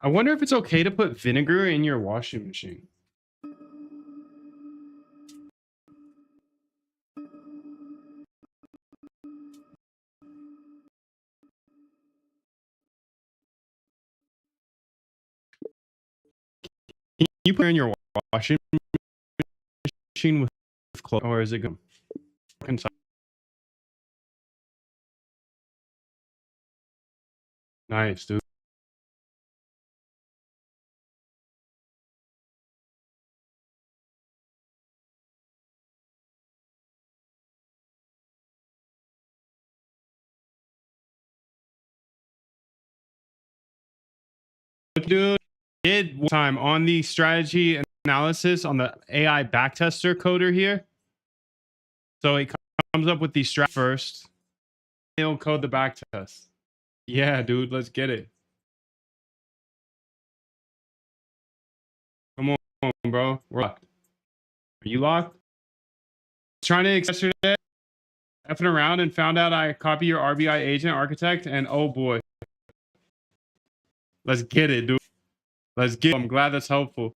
I wonder if it's okay to put vinegar in your washing machine. Can you put it in your washing machine with clothes, or is it good? Nice, dude. Dude, did one time on the strategy analysis on the AI backtester coder here. So it comes up with the strat first. It'll code the backtest. Yeah, dude, let's get it. Come on, bro. We're locked. Are you locked? Trying to yesterday, effing around and found out I copy your RBI agent architect, and oh boy. Let's get it, dude. Let's get it. I'm glad that's helpful.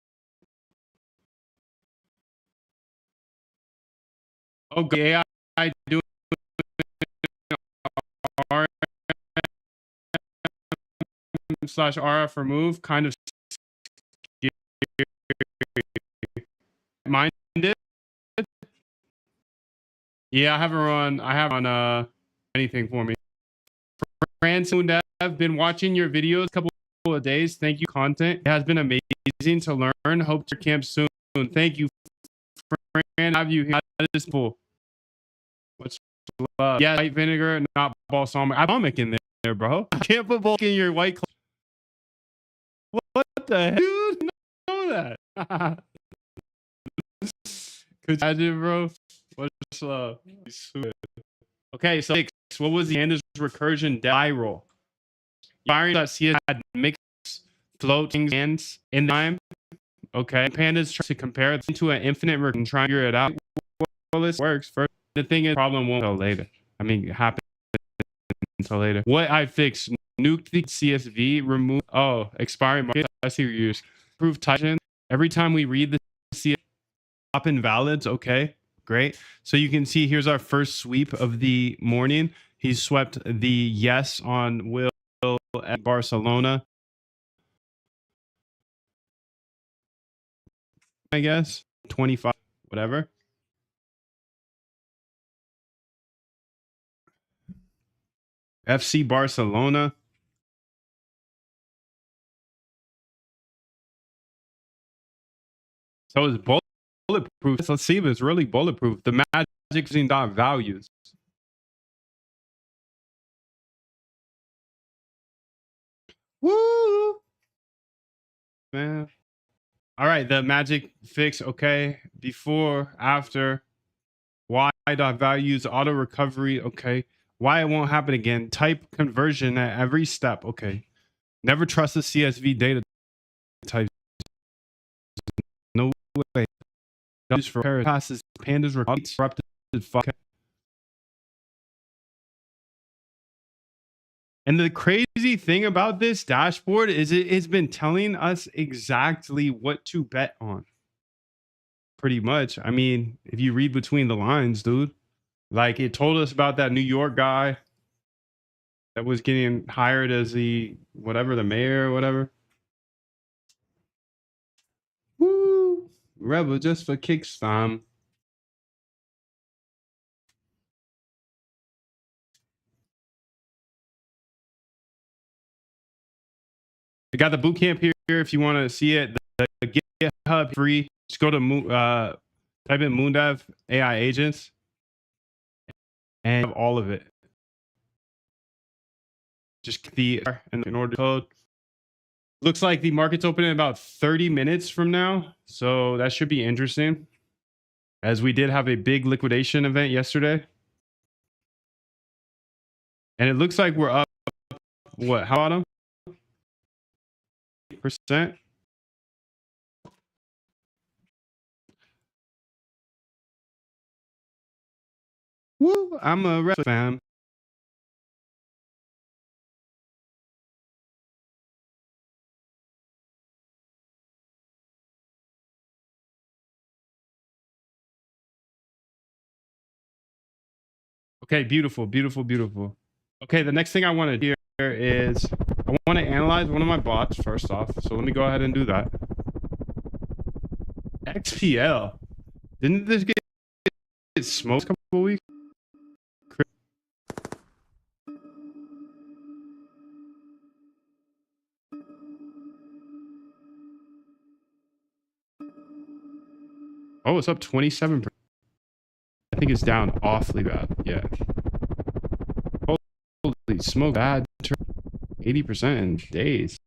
Oh, AI doing RM slash RF remove kind of mind it. Yeah, I haven't run anything for me. Ransom Dev, been watching your videos a couple of days. Thank you. Content it has been amazing to learn. Hope to camp soon. Thank you, Fran. Have you here? That is cool. What's love? Yeah, white vinegar, not balsamic. I have balsamic in there, bro. I can't put balsamic in your white. What the heck, dude? Know that? Could you imagine, bro? What's love? Okay, so what was the pandas recursion die roll? Firing.cs had mixed floating hands in time. Okay, pandas try to compare them to an infinite recursion and try to figure it out. Well, this works. First, the thing is, problem won't until later. I mean, it happens until later. What I fixed: nuked the CSV, remove. Oh, expiring market. I see what you're using. Proof Titan. Every time we read the CSV, top invalids. Okay, great. So you can see here's our first sweep of the morning. He swept the yes on Will at Barcelona. I guess 25, whatever. FC Barcelona. So it's bulletproof. Let's see if it's really bulletproof. The magic using dot values. Woo! Man. All right, the magic fix. Okay, before, after, why dot values, auto recovery. Okay, why it won't happen again. Type conversion at every step. Okay, never trust the CSV data type. No way. Just for passes, pandas were corrupted. Fuck. And the crazy thing about this dashboard is it has been telling us exactly what to bet on. Pretty much. I mean, if you read between the lines, dude, like it told us about that New York guy that was getting hired as the whatever, the mayor or whatever. Woo! Rebel just for kicks, fam. I got the boot camp here if you want to see it. The GitHub free. Just go to type in Moondev AI agents and have all of it. Just the in order code. Looks like the market's open in about 30 minutes from now, so that should be interesting. As we did have a big liquidation event yesterday, and it looks like we're up. What? How about them? Percent. Woo! I'm a Red fan. Okay, beautiful, beautiful, beautiful. Okay, the next thing I want to do here is I want to analyze one of my bots first off. So let me go ahead and do that. XPL. Didn't this get smoked a couple weeks? Oh, it's up 27%. I think it's down awfully bad. Yeah. Holy smoke, bad. 80% in days.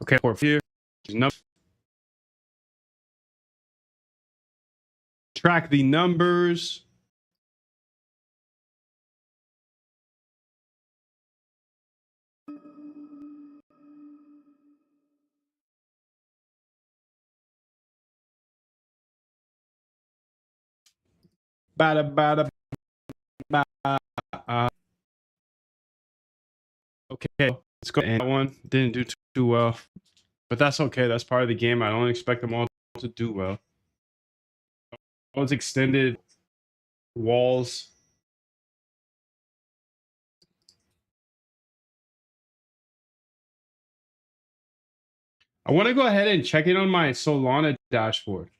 Okay, portfolio. Track the numbers. Bada, bada, bada. Okay, let's go. And that one didn't do too well, but that's okay. That's part of the game. I don't expect them all to do well. Those extended walls. I want to go ahead and check it on my Solana dashboard.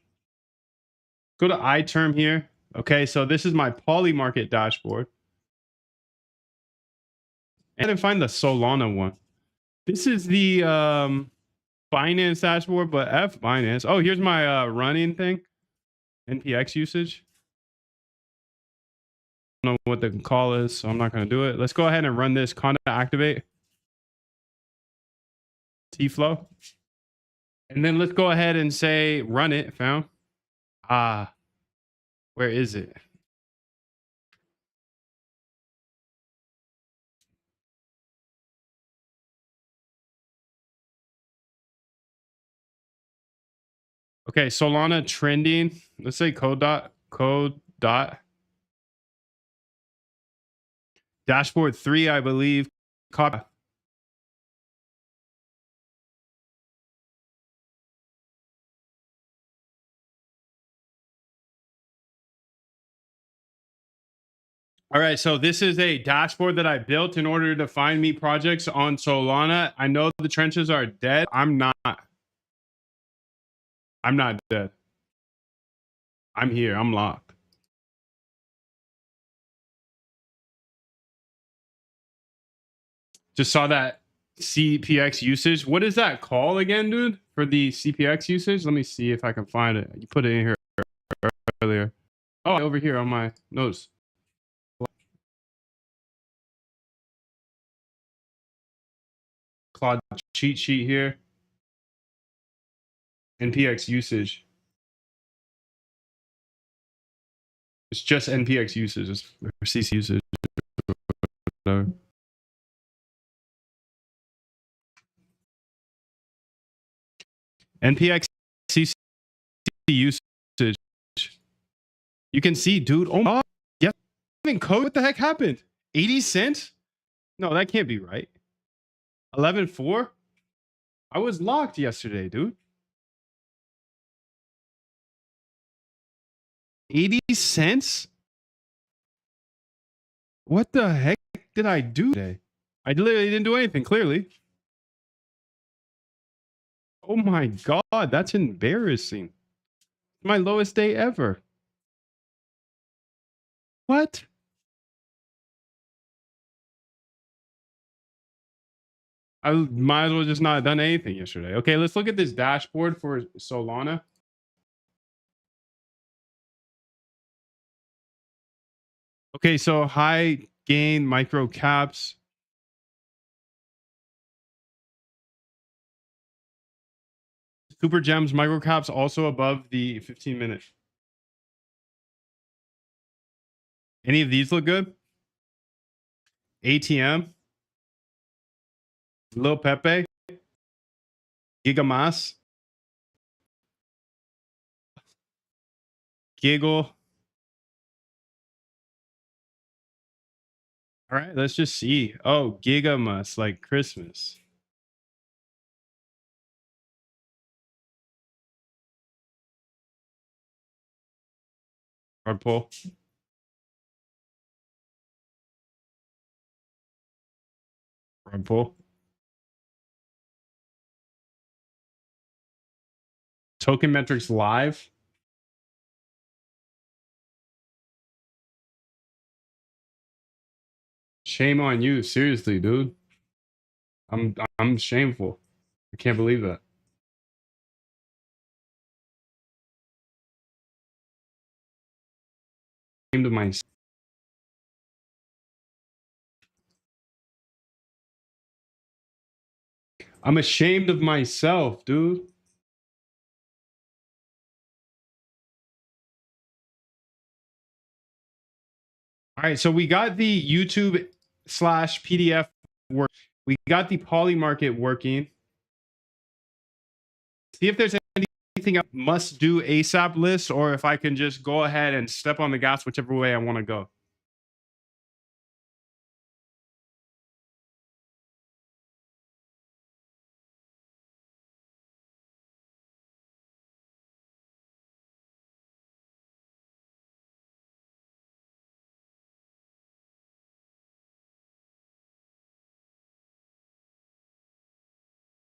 Go to iTerm here. Okay, so this is my Polymarket dashboard. And I didn't find the Solana one. This is the Binance dashboard, but F Binance. Oh, here's my running thing. NPX usage. I don't know what the call is, so I'm not going to do it. Let's go ahead and run this content activate. T-flow. And then let's go ahead and say run it, found. Where is it? Okay, Solana trending. Let's say code dot. Dashboard 3, I believe. Copy. All right, so this is a dashboard that I built in order to find me projects on Solana. I know the trenches are dead. I'm not dead. I'm here. I'm locked. Just saw that CPX usage. What is that call again, dude? For the CPX usage? Let me see if I can find it. You put it in here earlier. Oh, over here on my notes. Claude cheat sheet here. NPX usage. It's just NPX usage. It's CC usage. Whatever. NPX CC usage. You can see, dude. Oh my God. Yeah. Code. What the heck happened? 80 cents? No, that can't be right. 11.4? I was locked yesterday, dude. 80 cents? What the heck did I do today? I literally didn't do anything, clearly. Oh my God, that's embarrassing. My lowest day ever. What? I might as well just not done anything yesterday. Okay, let's look at this dashboard for Solana. Okay, so high gain micro caps. Super gems micro caps also above the 15-minute. Any of these look good? ATM. Lil Pepe. Gigamas. Giggle. All right, let's just see. Oh, Gigamus, like Christmas. Hard pull. Hard pull. Token metrics live. Shame on you, seriously, dude. I'm shameful. I can't believe that. Ashamed of myself. I'm ashamed of myself, dude. All right, so we got the YouTube slash PDF work. We got the Poly Market working. See if there's anything I must do ASAP list, or if I can just go ahead and step on the gas whichever way I want to go.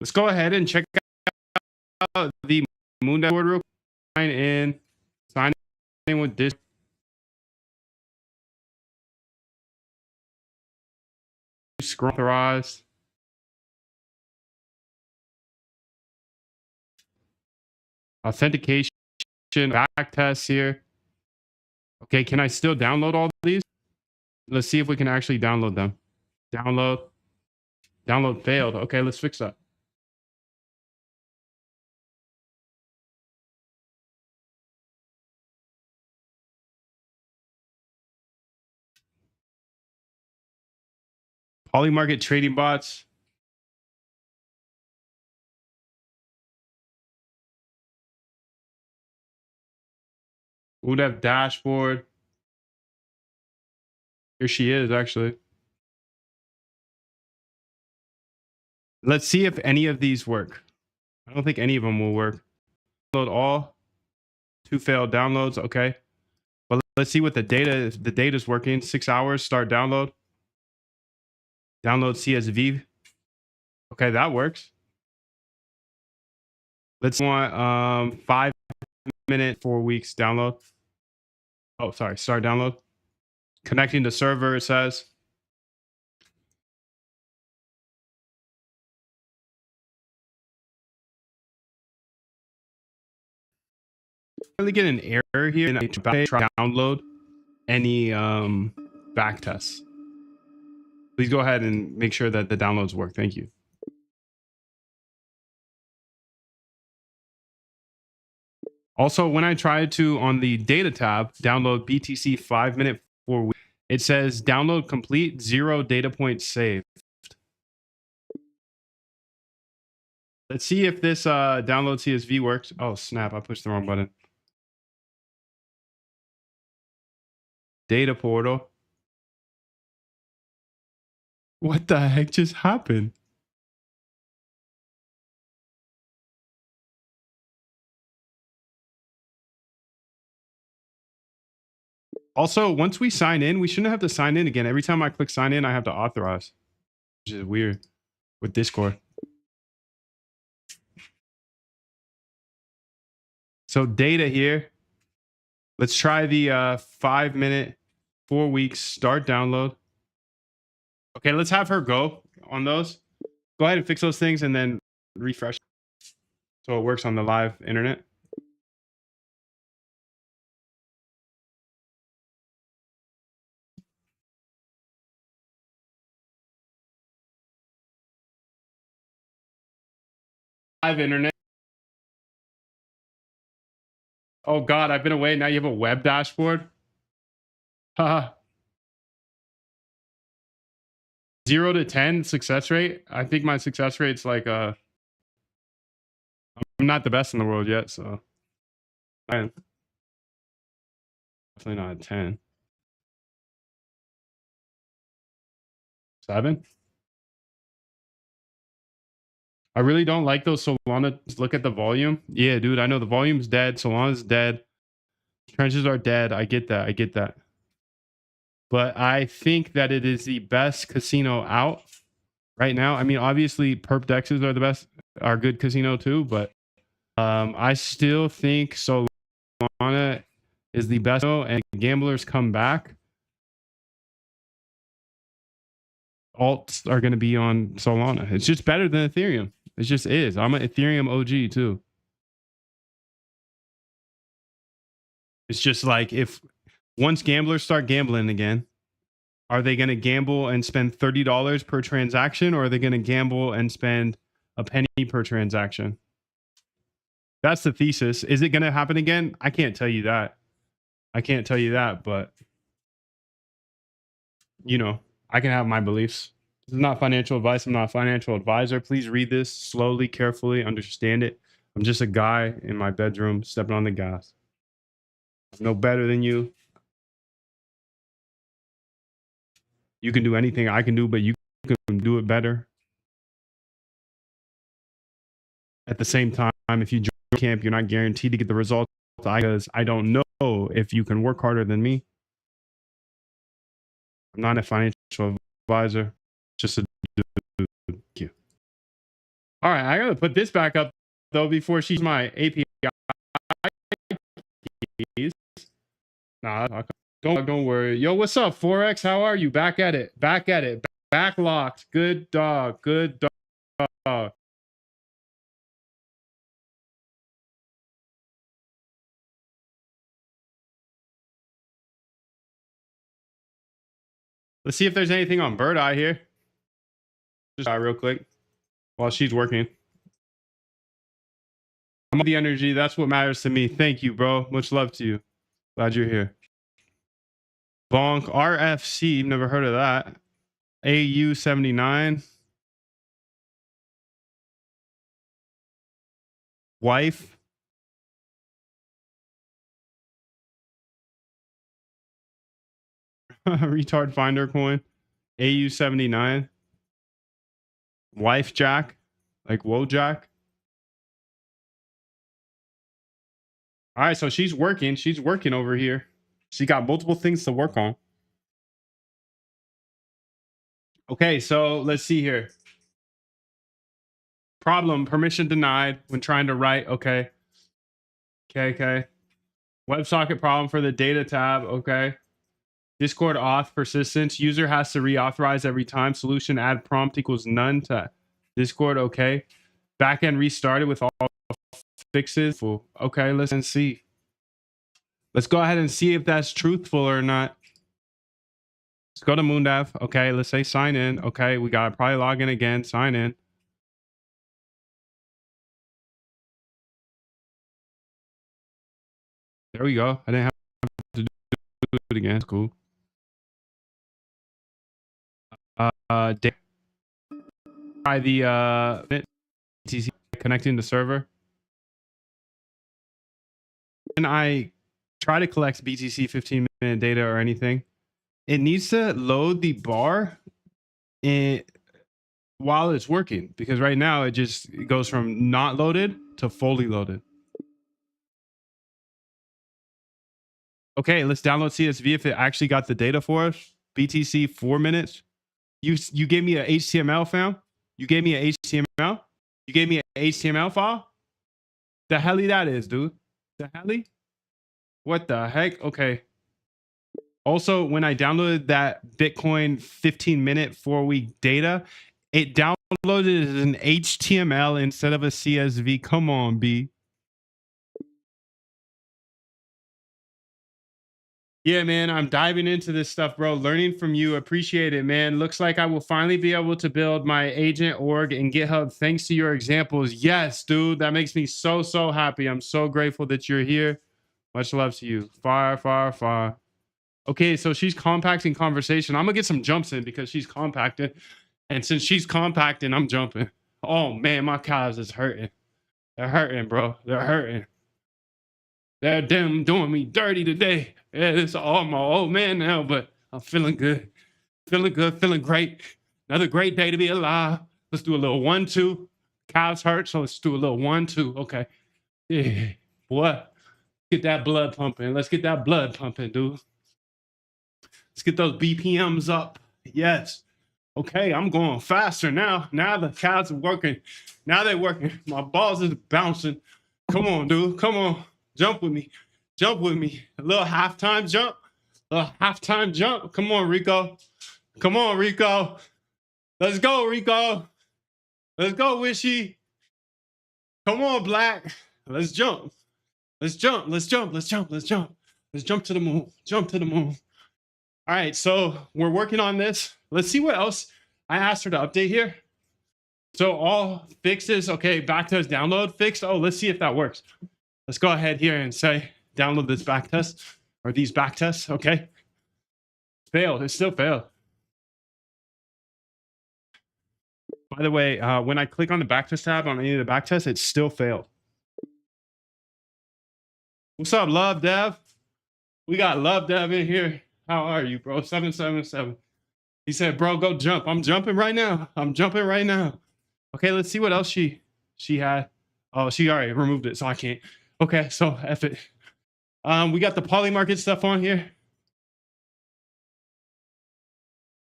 Let's go ahead and check out the Moon Dashboard real quick. Sign in with this. Scroll authorized. Authentication, back test here. Okay, can I still download all these? Let's see if we can actually download them. Download failed. Okay, let's fix that. Polymarket trading bots. Would have dashboard. Here she is, actually. Let's see if any of these work. I don't think any of them will work. Download all. 2 failed downloads. Okay. But let's see what the data is. The data is working. 6 hours. Start download. Download CSV. Okay, that works. Let's want 5 minute 4 weeks download. Oh, sorry. Start download. Connecting to server, it says. Really get an error here, and I try to download any back tests. Please go ahead and make sure that the downloads work. Thank you. Also, when I tried to, on the data tab, download BTC 5 minute 4 weeks, it says download complete, 0 data points saved. Let's see if this download CSV works. Oh, snap. I pushed the wrong button. Data portal. What the heck just happened? Also, once we sign in, we shouldn't have to sign in again. Every time I click sign in, I have to authorize, which is weird with Discord. So data here. Let's try the 5 minute 4 weeks start download. Okay, let's have her go on those. Go ahead and fix those things and then refresh so it works on the live internet. Live internet. Oh God, I've been away. Now you have a web dashboard. Haha. 0 to 10 success rate. I think my success rate's like I'm not the best in the world yet, so definitely not a 10. 7. I really don't like those Solana. Look at the volume. Yeah, dude, I know the volume's dead. Solana's dead. Trenches are dead. I get that. I get that. But I think that it is the best casino out right now. I mean, obviously, perp dexes are the best, are good casino too. But I still think Solana is the best, and gamblers come back. Alts are going to be on Solana. It's just better than Ethereum. It just is. I'm an Ethereum OG too. It's just like, if once gamblers start gambling again, are they going to gamble and spend $30 per transaction, or are they going to gamble and spend a penny per transaction? That's the thesis. Is it going to happen again? I can't tell you that. I can't tell you that, but you know, I can have my beliefs. This is not financial advice. I'm not a financial advisor. Please read this slowly, carefully, understand it. I'm just a guy in my bedroom stepping on the gas. I'm no better than you. You can do anything I can do, but you can do it better. At the same time, if you join camp, you're not guaranteed to get the results, because I don't know if you can work harder than me. I'm not a financial advisor, just a dude. All right, I gotta put this back up though before she's my API keys. Nah, don't worry. Yo, what's up, Forex? How are you? Back at it. Back at it. Back locked. Good dog. Good dog. Let's see if there's anything on Bird Eye here. Just real quick while she's working. I'm on the energy. That's what matters to me. Thank you, bro. Much love to you. Glad you're here. Bonk RFC. Never heard of that. AU 79. Wife. Retard finder coin. AU 79. Wife Jack. Like whoa Jack. All right, so she's working. She's working over here. She got multiple things to work on. Okay, so let's see here. Problem, permission denied when trying to write. Okay. Okay. WebSocket problem for the data tab. Okay. Discord auth persistence. User has to reauthorize every time. Solution add prompt equals none to Discord. Okay. Backend restarted with all fixes. Okay, let's see. Let's go ahead and see if that's truthful or not. Let's go to MoonDev. Okay, let's say sign in. Okay, we got to probably log in again. Sign in. There we go. I didn't have to do it again. It's cool. Try the BTC connecting the server. And I try to collect BTC 15-minute data or anything, it needs to load the bar while it's working, because right now it goes from not loaded to fully loaded. Okay, let's download CSV if it actually got the data for us. BTC 4 minutes. You gave me an HTML file. You gave me an HTML. You gave me an HTML file. The helly that is, dude. The helly. What the heck? Okay. Also, when I downloaded that Bitcoin 15-minute 4-week data, it downloaded as an HTML instead of a CSV. Come on, B. Yeah, man, I'm diving into this stuff, bro. Learning from you. Appreciate it, man. Looks like I will finally be able to build my agent org in GitHub thanks to your examples. Yes, dude. That makes me so happy. I'm so grateful that you're here. Much love to you. Fire. Okay, so she's compacting conversation. I'm going to get some jumps in because she's compacting. And since she's compacting, I'm jumping. Oh, man, my calves is hurting. They're hurting, bro. They're hurting. They're damn doing me dirty today. Yeah, it's all my old man now, but I'm feeling good. Feeling good, feeling great. Another great day to be alive. Let's do a little 1-2. Calves hurt, so let's do a little 1-2. Okay. Yeah. What? Get that blood pumping. Let's get that blood pumping, dude. Let's get those BPMs up. Yes. Okay, I'm going faster now. Now the calves are working. Now they're working. My balls is bouncing. Come on, dude. Come on. Jump with me. Jump with me. A little halftime jump. A little halftime jump. Come on, Rico. Come on, Rico. Let's go, Rico. Let's go, Wishy. Come on, Black. Let's jump. Let's jump. Let's jump. Let's jump. Let's jump. Let's jump to the moon. Jump to the moon. All right, so we're working on this. Let's see what else I asked her to update here. So all fixes, okay, backtest download fixed. Oh, let's see if that works. Let's go ahead here and say download this backtest or these backtests. Okay, failed. It still failed. By the way, when I click on the backtest tab on any of the backtests, it still failed. What's up, Love Dev? We got Love Dev in here. How are you, bro? 777. He said, bro, go jump. I'm jumping right now. I'm jumping right now. Okay, let's see what else she had. Oh, she already removed it, so I can't. Okay, so F it. We got the Polymarket stuff on here.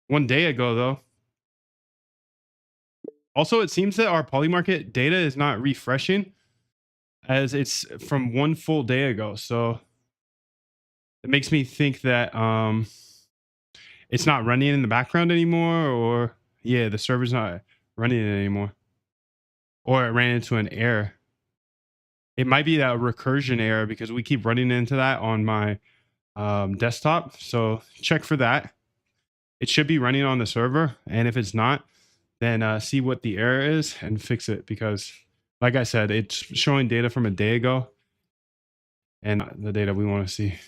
1 day ago, though. Also, it seems that our Polymarket data is not refreshing as it's from 1 full day ago. So it makes me think that it's not running in the background anymore, or yeah, the server's not running it anymore, or it ran into an error. It might be that recursion error because we keep running into that on my desktop. So check for that. It should be running on the server, and if it's not, then see what the error is and fix it, because like I said, it's showing data from a day ago and not the data we want to see.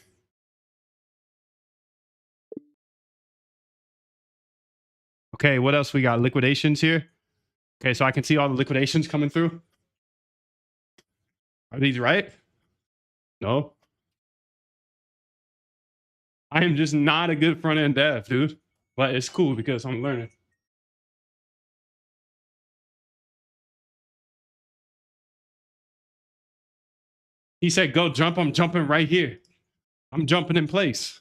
Okay, what else we got? Liquidations here. Okay, so I can see all the liquidations coming through. Are these right? No. I am just not a good front end dev, dude. But it's cool because I'm learning. He said, go jump. I'm jumping right here. I'm jumping in place.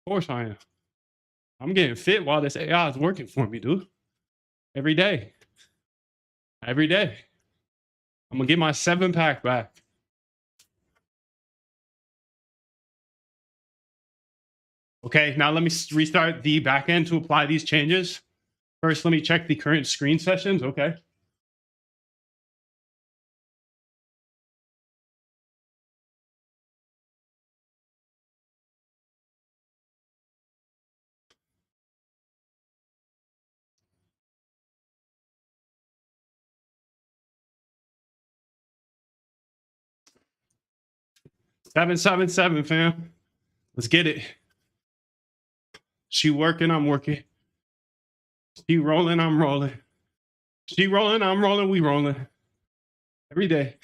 Of course I am. I'm getting fit while this AI is working for me, dude. Every day. Every day. I'm going to get my 7-pack back. Okay, now let me restart the backend to apply these changes. First, let me check the current screen sessions. Okay. Seven, 7, fam. Let's get it. She working, I'm working. She rolling, I'm rolling. She rolling, I'm rolling, we rolling. Every day.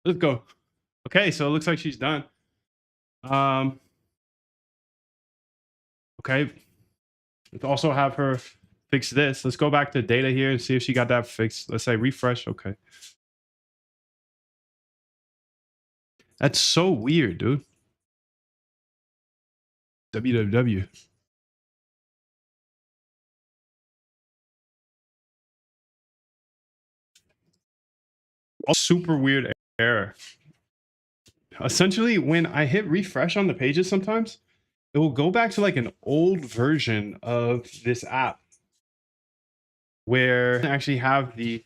Let's go. Okay, so it looks like she's done. Okay. Let's also have her fix this. Let's go back to data here and see if she got that fixed. Let's say refresh. Okay. That's so weird, dude. www. Super weird error. Essentially, when I hit refresh on the pages, sometimes it will go back to like an old version of this app where I actually have the,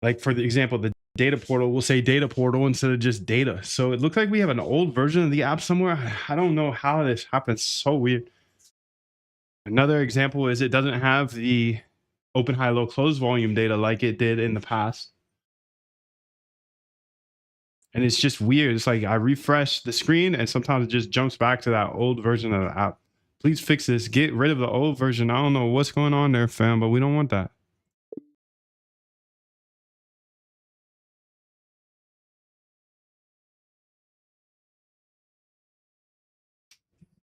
like for the example, the data portal will say data portal instead of just data. So it looks like we have an old version of the app somewhere. I don't know how this happens. So weird. Another example is it doesn't have the open, high, low, close volume data like it did in the past. And it's just weird. It's like I refresh the screen and sometimes it just jumps back to that old version of the app. Please fix this. Get rid of the old version. I don't know what's going on there, fam, but we don't want that.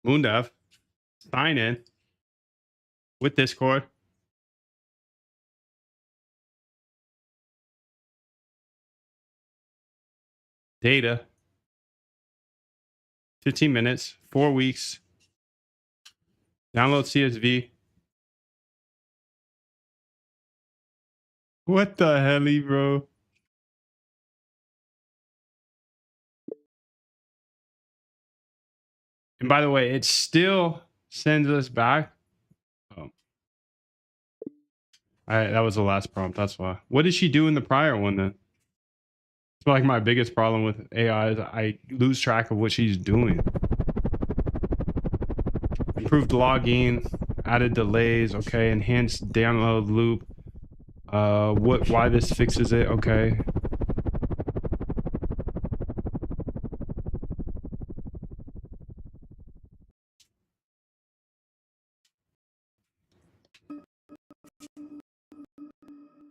Moondev, sign in. with Discord. Data. 15 minutes, 4 weeks. Download CSV. What the hell, bro? And by the way, it still sends us back. Oh. That was the last prompt. That's why. What did she do in the prior one then? It's like my biggest problem with AI is I lose track of what she's doing. Improved login, added delays. Okay, enhanced download loop. Why this fixes it? Okay.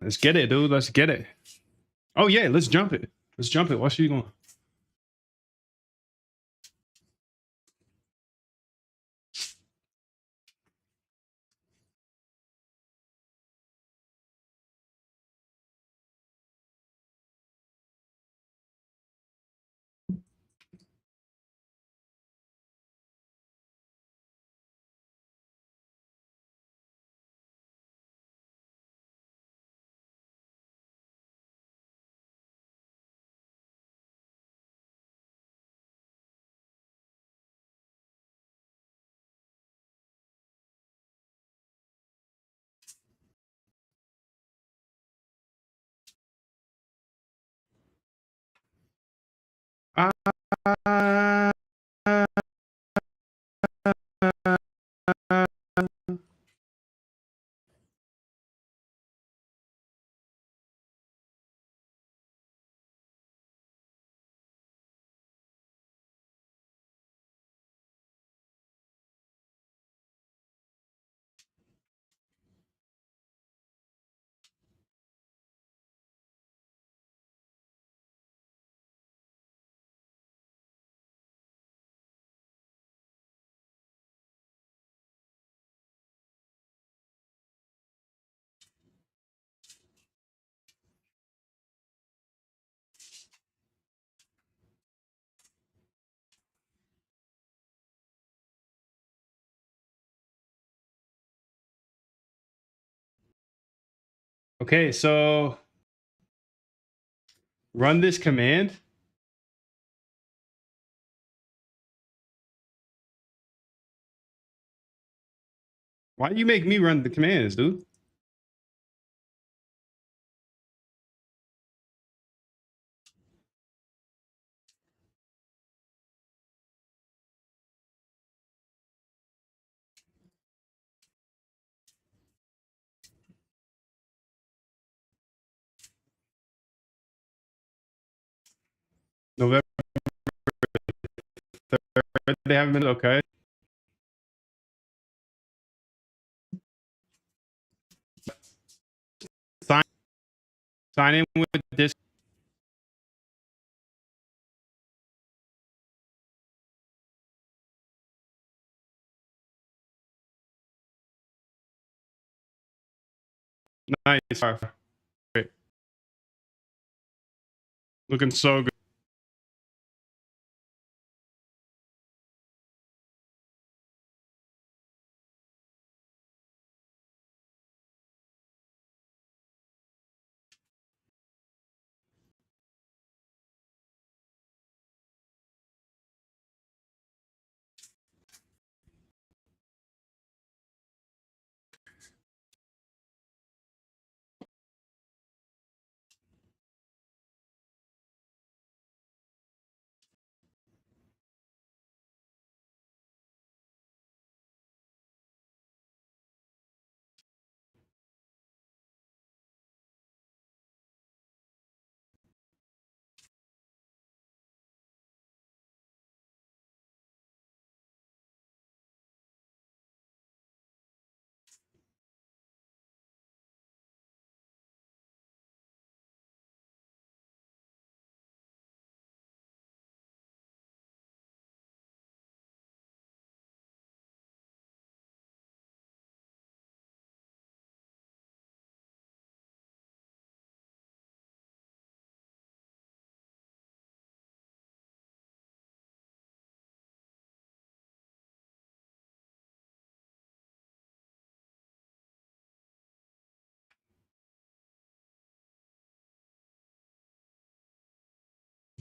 Let's get it, dude. Let's get it. Oh yeah, let's jump it. Let's jump it. What's she going? Uh, okay, so run this command. Why do you make me run the commands, dude? November 3rd, they haven't been okay. Sign, sign in with this. Nice. Great. Looking so good.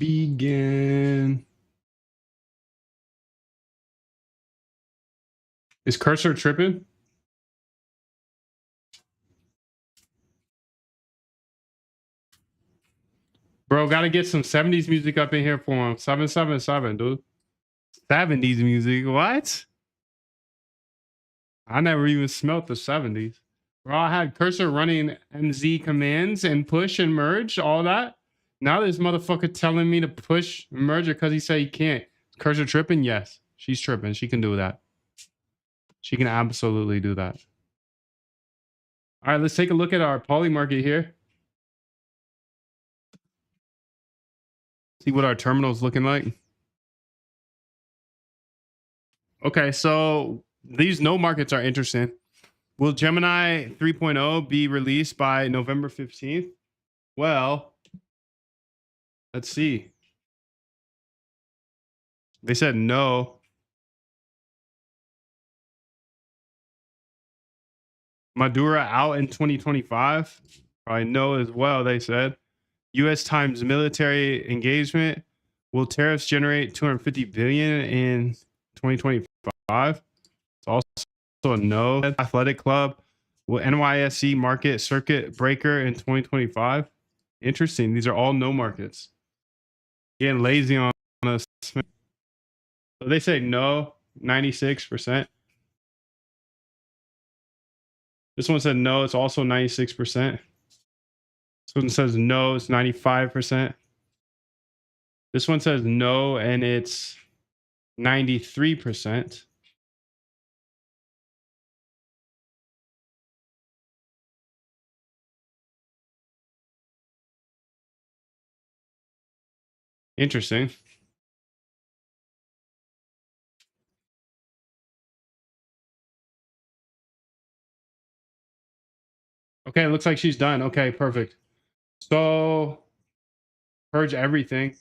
Begin. Is cursor tripping? Bro, gotta get some 70s music up in here for him. 777, dude. 70s music. What? I never even smelt the 70s. Bro, I had cursor running MZ commands and push and merge, all that. Now this motherfucker telling me to push merger because he said he can't. Cursor tripping? Yes. She's tripping. She can do that. She can absolutely do that. All right, let's take a look at our poly market here. See what our terminal's looking like. Okay, so these no markets are interesting. Will Gemini 3.0 be released by November 15th? Well, let's see. They said no. Madura out in 2025. Probably no as well, they said. U.S. Times military engagement. Will tariffs generate 250 billion in 2025? It's also a no. Athletic club. Will NYSE market circuit breaker in 2025? Interesting. These are all no markets. Getting lazy on us. So they say no, 96%. This one said no, it's also 96%. This one says no, it's 95%. This one says no, and it's 93%. Interesting. Okay, it looks like she's done. Okay, perfect. So purge everything.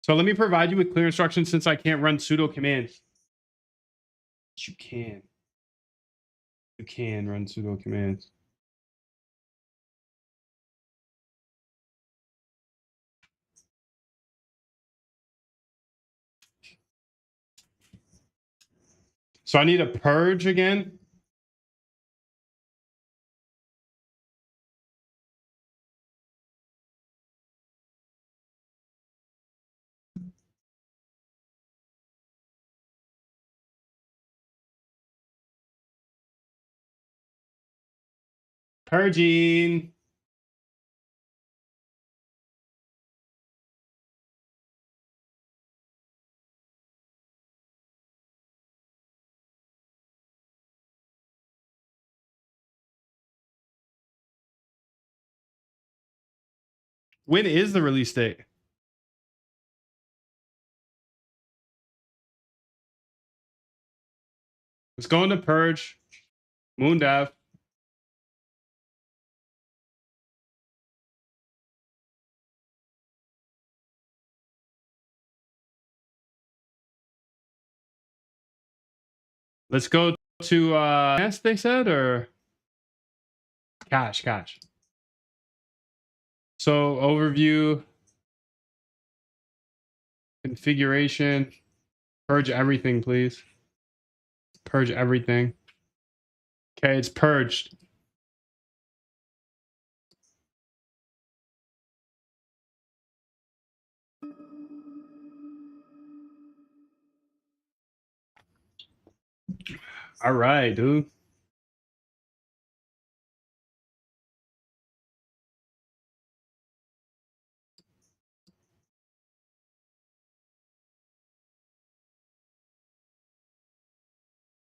So let me provide you with clear instructions since I can't run sudo commands. You can. You can run sudo commands. So I need a purge again. Purging. When is the release date? Let's go into purge. Moondev. Let's go to yes, they said, or cache. So overview, configuration, purge everything, please. Purge everything. Okay, it's purged. All right, dude.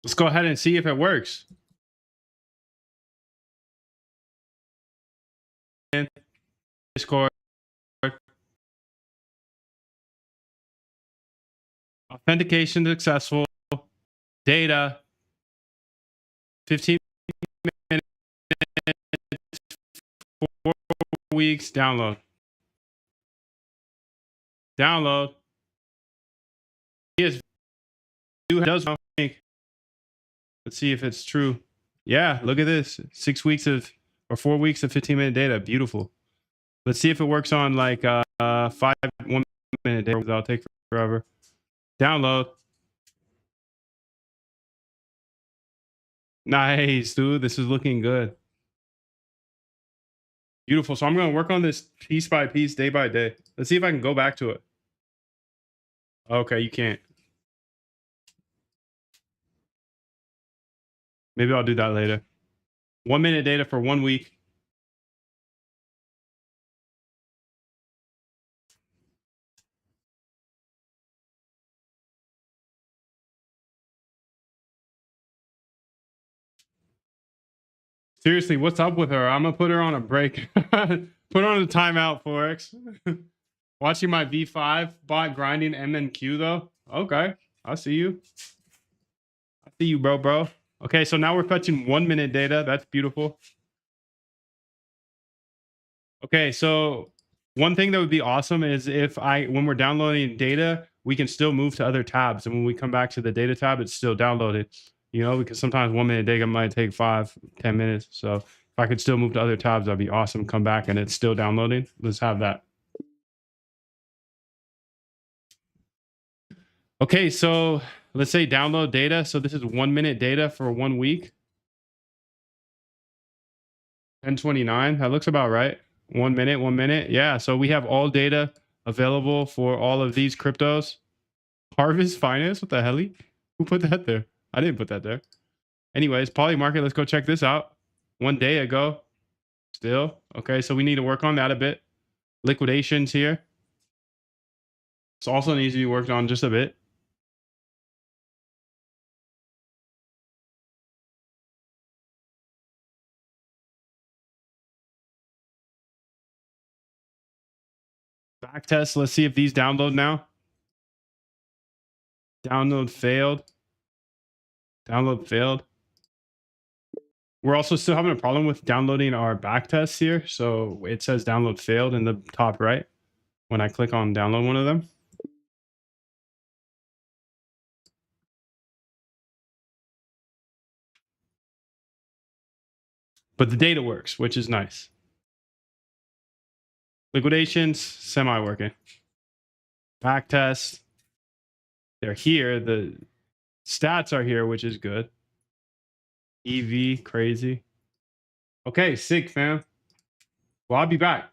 Let's go ahead and see if it works. Discord. Authentication successful. Data. 15 minutes. 4 weeks. Download. Download. Yes. Does think. Let's see if it's true. Yeah, look at this. 6 weeks of or 4 weeks of 15-minute data. Beautiful. Let's see if it works on like 1 minute days. That'll take forever. Download. Nice, dude. This is looking good. Beautiful. So I'm going to work on this piece by piece, day by day. Let's see if I can go back to it. Okay, you can't. Maybe I'll do that later. 1 minute data for 1 week. Seriously, what's up with her? I'm gonna put her on a break. Put her on a timeout, Forex. Watching my V5 bot grinding MNQ though. Okay, I see you. I see you, bro. Okay, so now we're fetching 1 minute data. That's beautiful. Okay, so one thing that would be awesome is if when we're downloading data, we can still move to other tabs, and when we come back to the data tab, it's still downloaded. You know, because sometimes 1 minute data might take 5-10 minutes. So if I could still move to other tabs, that'd be awesome. Come back and it's still downloading. Let's have that. Okay, so let's say download data. So this is 1 minute data for 1 week. 1029. That looks about right. 1 minute, 1 minute. Yeah. So we have all data available for all of these cryptos. Harvest Finance. What the hell? Who put that there? I didn't put that there. Anyways, Polymarket. Let's go check this out. 1 day ago. Still. Okay. So we need to work on that a bit. Liquidations here. This also needs to be worked on just a bit. Back test. Let's see if these download now. Download failed. Download failed. We're also still having a problem with downloading our back tests here. So it says download failed in the top right when I click on download one of them. But the data works, which is nice. Liquidations, semi-working. Back test. They're here. The stats are here, which is good. EV, crazy. Okay, sick, fam. Well, I'll be back.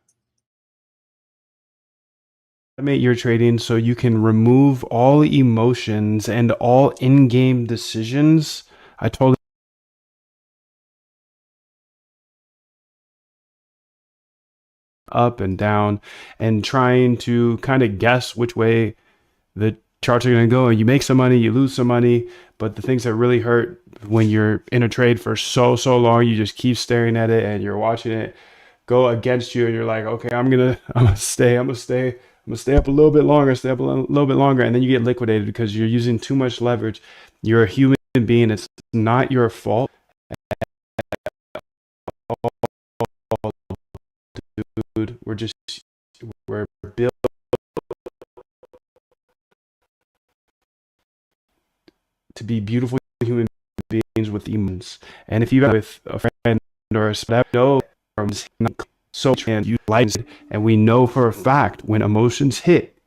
Automate your trading so you can remove all emotions and all in-game decisions. I totally up and down and trying to kind of guess which way the charts are going to go, and you make some money, you lose some money. But the things that really hurt when you're in a trade for so long, you just keep staring at it and you're watching it go against you, and you're like, okay, I'm gonna stay up a little bit longer, stay up a little bit longer, and then you get liquidated because you're using too much leverage. You're a human being. It's not your fault. Dude, we're built to be beautiful human beings with emotions. And if you have with a friend or a spouse, know from so and you like it, and we know for a fact when emotions hit,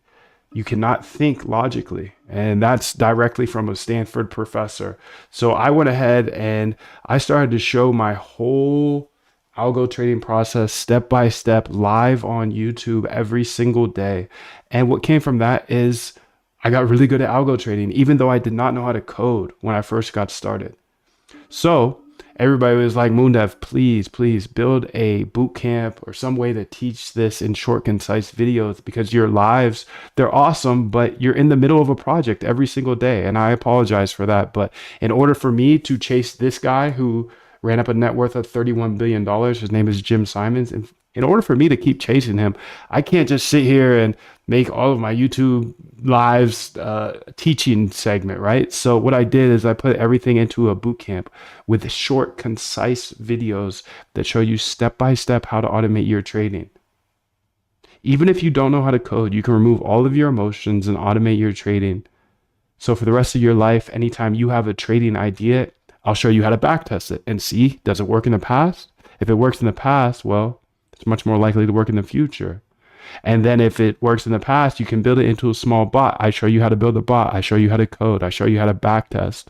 you cannot think logically. And that's directly from a Stanford professor. So I went ahead and I started to show my whole algo trading process step by step live on YouTube every single day. And what came from that is I got really good at algo trading, even though I did not know how to code when I first got started. So everybody was like, Moondev, please build a boot camp or some way to teach this in short, concise videos, because your lives, they're awesome, but you're in the middle of a project every single day. And I apologize for that. But in order for me to chase this guy who ran up a net worth of $31 billion, his name is Jim Simons, and in order for me to keep chasing him, I can't just sit here and make all of my YouTube lives teaching segment, right? So what I did is I put everything into a boot camp with short, concise videos that show you step by step how to automate your trading. Even if you don't know how to code, you can remove all of your emotions and automate your trading. So for the rest of your life, anytime you have a trading idea, I'll show you how to backtest it and see, does it work in the past? If it works in the past, well, It's much more likely to work in the future. And then if it works in the past, you can build it into a small bot. I show you how to build a bot. I show you how to code. I show you how to backtest.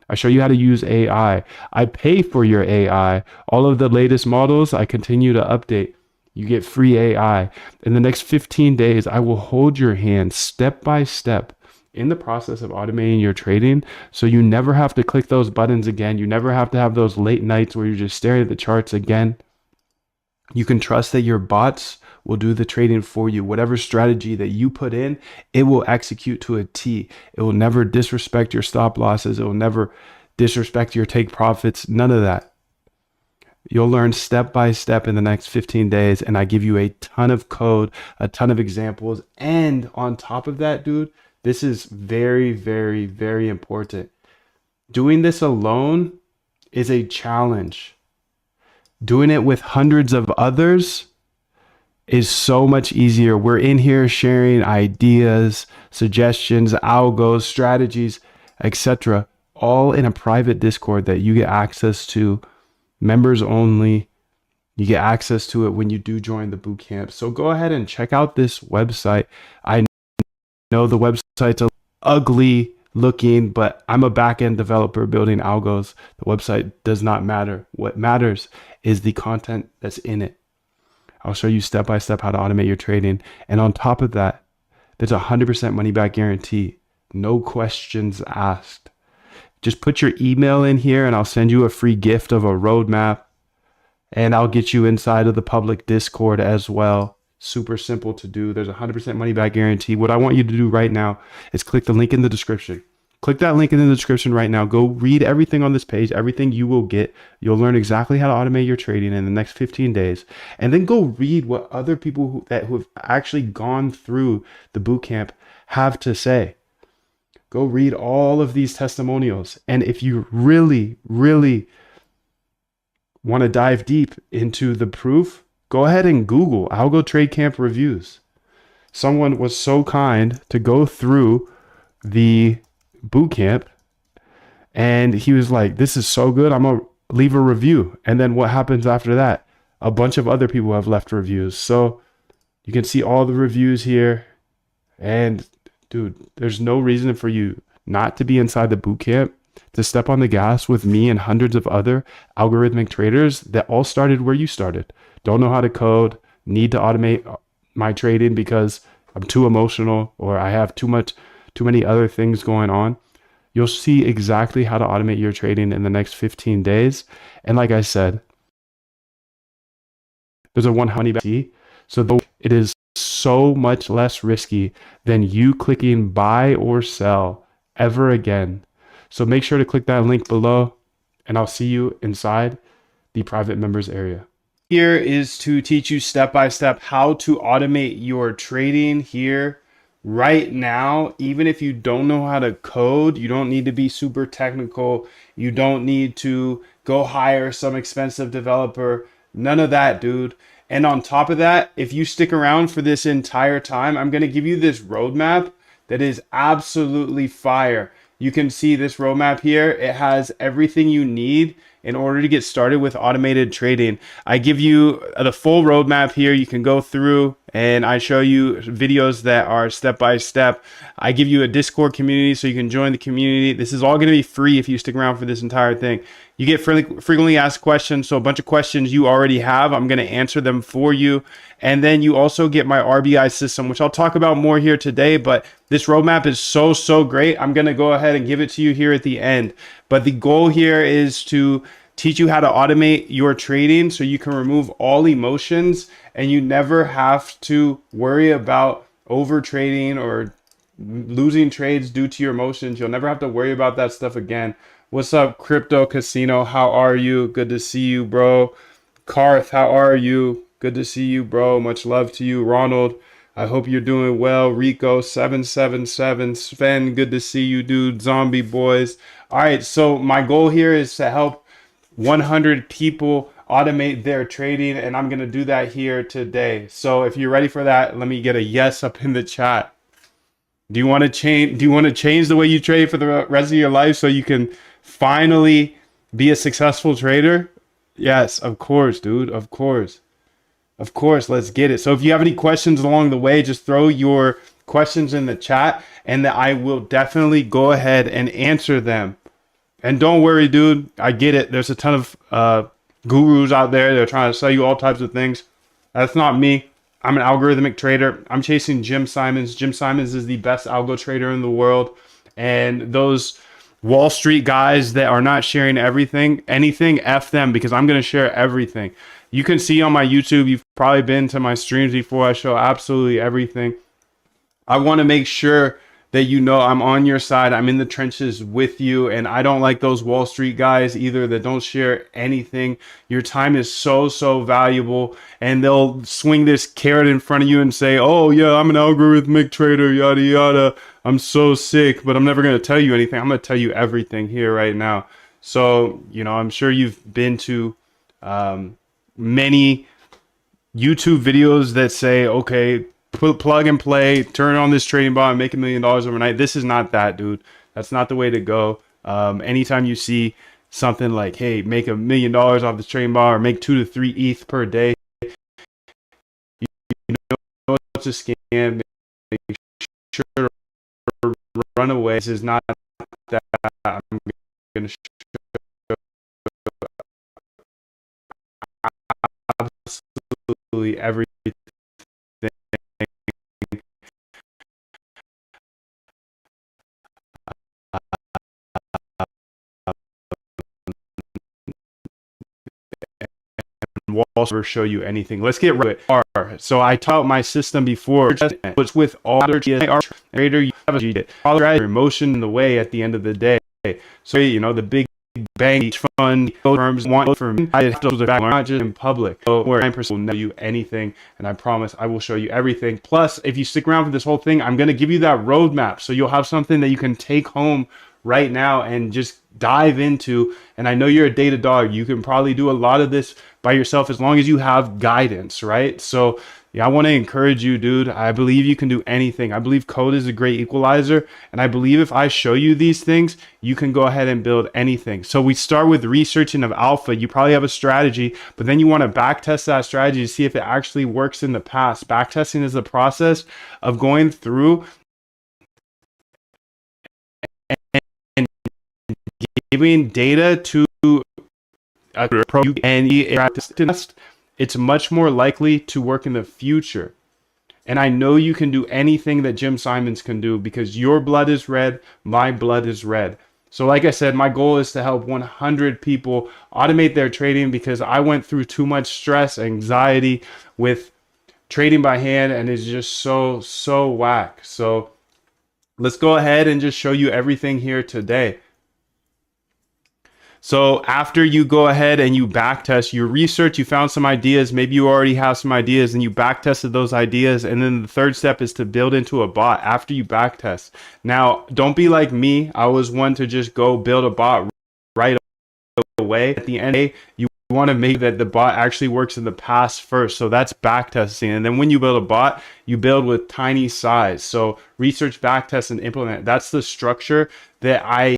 I show you how to use AI. I pay for your AI. All of the latest models, I continue to update. You get free AI. In the next 15 days, I will hold your hand step by step in the process of automating your trading. So you never have to click those buttons again. You never have to have those late nights where you're just staring at the charts again. You can trust that your bots will do the trading for you. Whatever strategy that you put in, it will execute to a T. It will never disrespect your stop losses. It will never disrespect your take profits. None of that. You'll learn step by step in the next 15 days. And I give you a ton of code, a ton of examples. And on top of that, dude, this is very, very, very important. Doing this alone is a challenge. Doing it with hundreds of others is so much easier. We're in here sharing ideas, suggestions, algos, strategies, etc., all in a private Discord that you get access to, members only. You get access to it when you do join the bootcamp. So go ahead and check out this website. I know the website's ugly looking, but I'm a back-end developer building algos. The website does not matter. What matters is the content that's in it. I'll show you step by step how to automate your trading. And on top of that, there's a 100% money back guarantee. No questions asked. Just put your email in here and I'll send you a free gift of a roadmap. And I'll get you inside of the public Discord as well. Super simple to do. There's a 100% money back guarantee. What I want you to do right now is click the link in the description. Click that link in the description right now. Go read everything on this page, everything you will get. You'll learn exactly how to automate your trading in the next 15 days. And then go read what other people who have actually gone through the bootcamp have to say. Go read all of these testimonials. And if you really, really want to dive deep into the proof, go ahead and Google Algo Trade Camp reviews. Someone was so kind to go through the bootcamp and he was like, this is so good, I'm gonna leave a review. And then what happens after that? A bunch of other people have left reviews. So you can see all the reviews here. And dude, there's no reason for you not to be inside the bootcamp, to step on the gas with me and hundreds of other algorithmic traders that all started where you started. Don't know how to code, need to automate my trading because I'm too emotional or I have too many other things going on. You'll see exactly how to automate your trading in the next 15 days. And like I said, there's a 100%. So it is so much less risky than you clicking buy or sell ever again. So make sure to click that link below and I'll see you inside the private members area. Here is to teach you step by step how to automate your trading here right now. Even if you don't know how to code, you don't need to be super technical. You don't need to go hire some expensive developer. None of that, dude. And on top of that, if you stick around for this entire time, I'm going to give you this roadmap that is absolutely fire. You can see this roadmap here. It has everything you need in order to get started with automated trading. I give you the full roadmap here. You can go through and I show you videos that are step by step. I give you a Discord community so you can join the community. This is all going to be free if you stick around for this entire thing. You get frequently asked questions. So a bunch of questions you already have, I'm going to answer them for you. And then you also get my RBI system, which I'll talk about more here today. But this roadmap is so great. I'm going to go ahead and give it to you here at the end. But the goal here is to teach you how to automate your trading so you can remove all emotions and you never have to worry about over trading or losing trades due to your emotions. You'll never have to worry about that stuff again. What's up, Crypto Casino? How are you? Good to see you, bro. Karth, how are you? Good to see you, bro. Much love to you. Ronald, I hope you're doing well. Rico 777, Sven, good to see you, dude. Zombie boys. All right, so my goal here is to help 100 people automate their trading, and I'm gonna do that here today. So if you're ready for that, let me get a yes up in the chat. Do you want to change? Do you want to change the way you trade for the rest of your life so you can finally be a successful trader? Yes, of course, dude. Of course. Of course, let's get it. So if you have any questions along the way, just throw your questions in the chat and that I will definitely go ahead and answer them. And don't worry, dude. I get it. There's a ton of gurus out there. They're trying to sell you all types of things. That's not me. I'm an algorithmic trader. I'm chasing Jim Simons. Jim Simons is the best algo trader in the world. And those Wall Street guys that are not sharing anything, F them, because I'm going to share everything. You can see on my YouTube, you've probably been to my streams before. I show absolutely everything. I want to make sure that you know I'm on your side. I'm in the trenches with you, and I don't like those Wall Street guys either that don't share anything. Your time is so valuable, and they'll swing this carrot in front of you and say, "Oh yeah, I'm an algorithmic trader, yada yada. I'm so sick, but I'm never going to tell you anything. I'm going to tell you everything here right now." So, I'm sure you've been to many YouTube videos that say, okay, plug and play, turn on this trading bot and make $1 million overnight. This is not that, dude. That's not the way to go. Anytime you see something like, hey, make $1 million off this trading bot or make 2 to 3 ETH per day, you know it's a scam. Make sure to run away. This is not that. I'm going to show absolutely everything. Will show you anything. Let's get right to it. So I taught my system before. It's with all other trader. You have a emotion in the way at the end of the day. So the big bang fund firms want for me. I have to not just in public. So where 9% will know you anything, and I promise I will show you everything. Plus, if you stick around for this whole thing, I'm going to give you that roadmap, so you'll have something that you can take home right now and just dive into. And I know you're a data dog. You can probably do a lot of this by yourself as long as you have guidance, right? So yeah, I want to encourage you, dude. I believe you can do anything. I believe code is a great equalizer. And I believe if I show you these things, you can go ahead and build anything. So we start with researching of alpha. You probably have a strategy, but then you want to back test that strategy to see if it actually works in the past. Backtesting is the process of going through and giving data to a pro and it's much more likely to work in the future. And I know you can do anything that Jim Simons can do because your blood is red, my blood is red. So like I said, my goal is to help 100 people automate their trading because I went through too much stress, anxiety with trading by hand, and it's just so whack. So let's go ahead and just show you everything here today. So after you go ahead and you backtest your research, you found some ideas, maybe you already have some ideas and you backtested those ideas. And then the third step is to build into a bot after you backtest. Now, don't be like me. I was one to just go build a bot right away. At the end, you want to make that the bot actually works in the past first. So that's backtesting. And then when you build a bot, you build with tiny size. So research, backtest, and implement. That's the structure that I